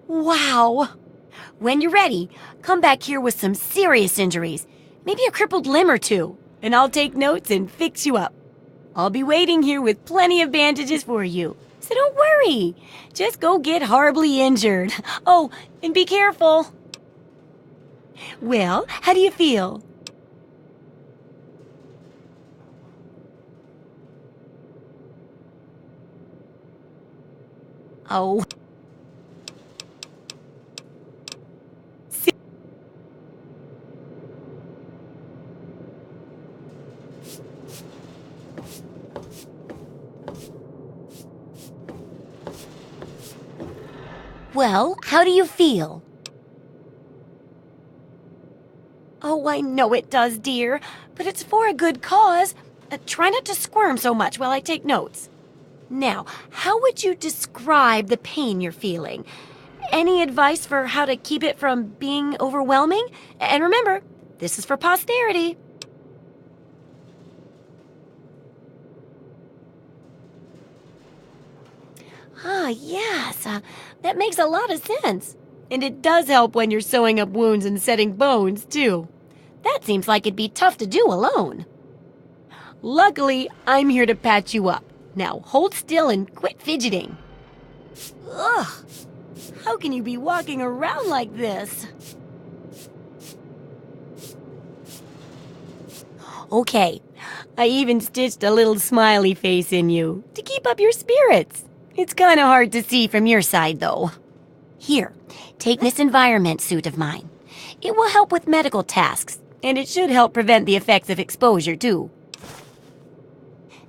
Wow. When you're ready, come back here with some serious injuries, maybe a crippled limb or 2, and I'll take notes and fix you up. I'll be waiting here with plenty of bandages for you, so don't worry. Just go get horribly injured. Oh, and be careful. Well, how do you feel? Oh. Well, how do you feel? Oh, I know it does, dear, but it's for a good cause. Try not to squirm so much while I take notes. Now, how would you describe the pain you're feeling? Any advice for how to keep it from being overwhelming? And remember, this is for posterity. Ah, yes. That makes a lot of sense. And it does help when you're sewing up wounds and setting bones, too. That seems like it'd be tough to do alone. Luckily, I'm here to patch you up. Now hold still and quit fidgeting. Ugh! How can you be walking around like this? Okay, I even stitched a little smiley face in you to keep up your spirits. It's kind of hard to see from your side, though. Here, take this environment suit of mine. It will help with medical tasks, and it should help prevent the effects of exposure, too.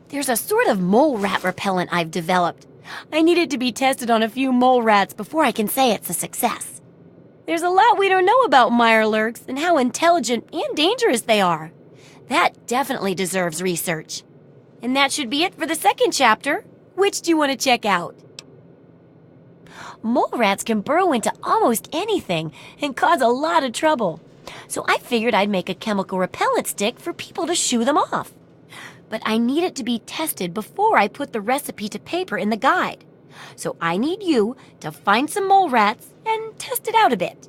There's a sort of mole rat repellent I've developed. I need it to be tested on a few mole rats before I can say it's a success. There's a lot we don't know about mirelurks and how intelligent and dangerous they are. That definitely deserves research. And that should be it for the second chapter. Which do you want to check out? Mole rats can burrow into almost anything and cause a lot of trouble. So I figured I'd make a chemical repellent stick for people to shoo them off. But I need it to be tested before I put the recipe to paper in the guide. So I need you to find some mole rats and test it out a bit.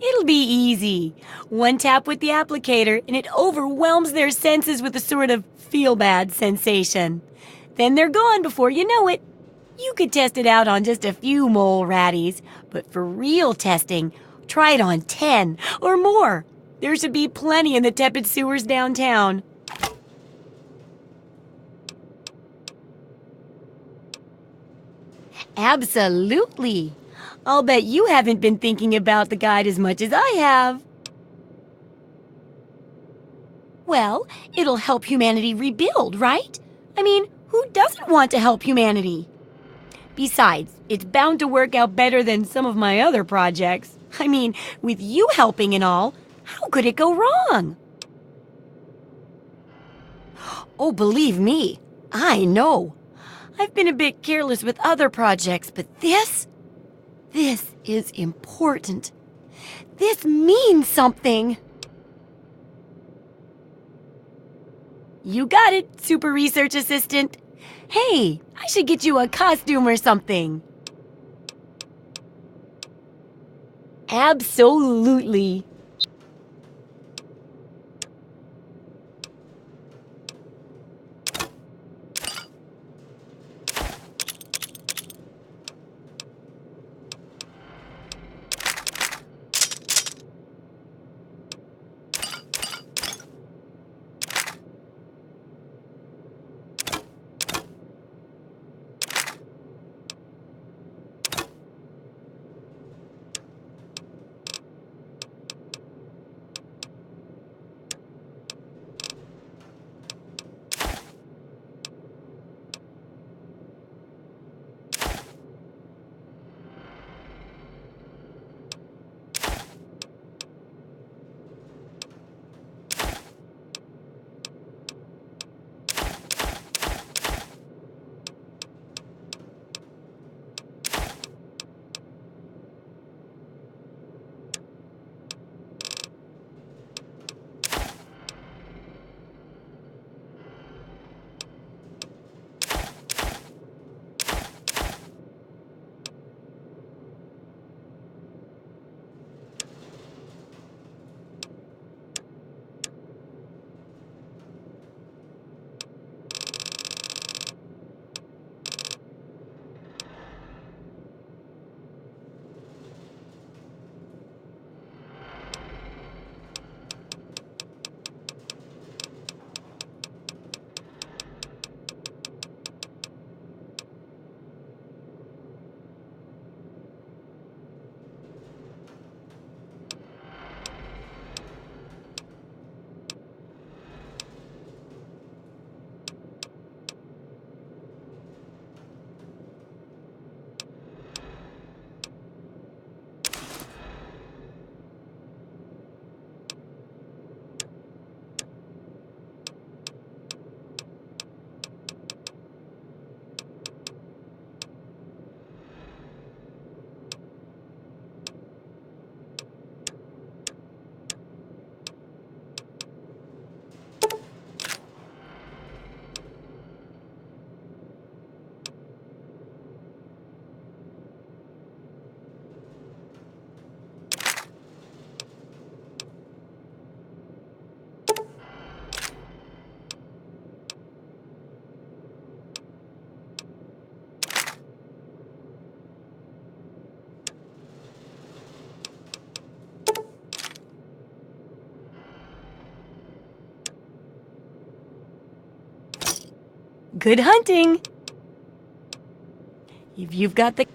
It'll be easy. One tap with the applicator and it overwhelms their senses with a sort of feel-bad sensation. Then they're gone before you know it. You could test it out on just a few mole ratties, but for real testing, try it on 10 or more. There should be plenty in the tepid sewers downtown. Absolutely. I'll bet you haven't been thinking about the guide as much as I have. Well, it'll help humanity rebuild, right? I mean, who doesn't want to help humanity? Besides, it's bound to work out better than some of my other projects. I mean, with you helping and all, how could it go wrong? Oh, believe me, I know. I've been a bit careless with other projects, but this is important. This means something. You got it, Super Research Assistant. Hey, I should get you a costume or something. Absolutely. Good hunting! If you've got the...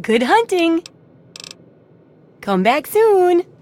Good hunting! Come back soon!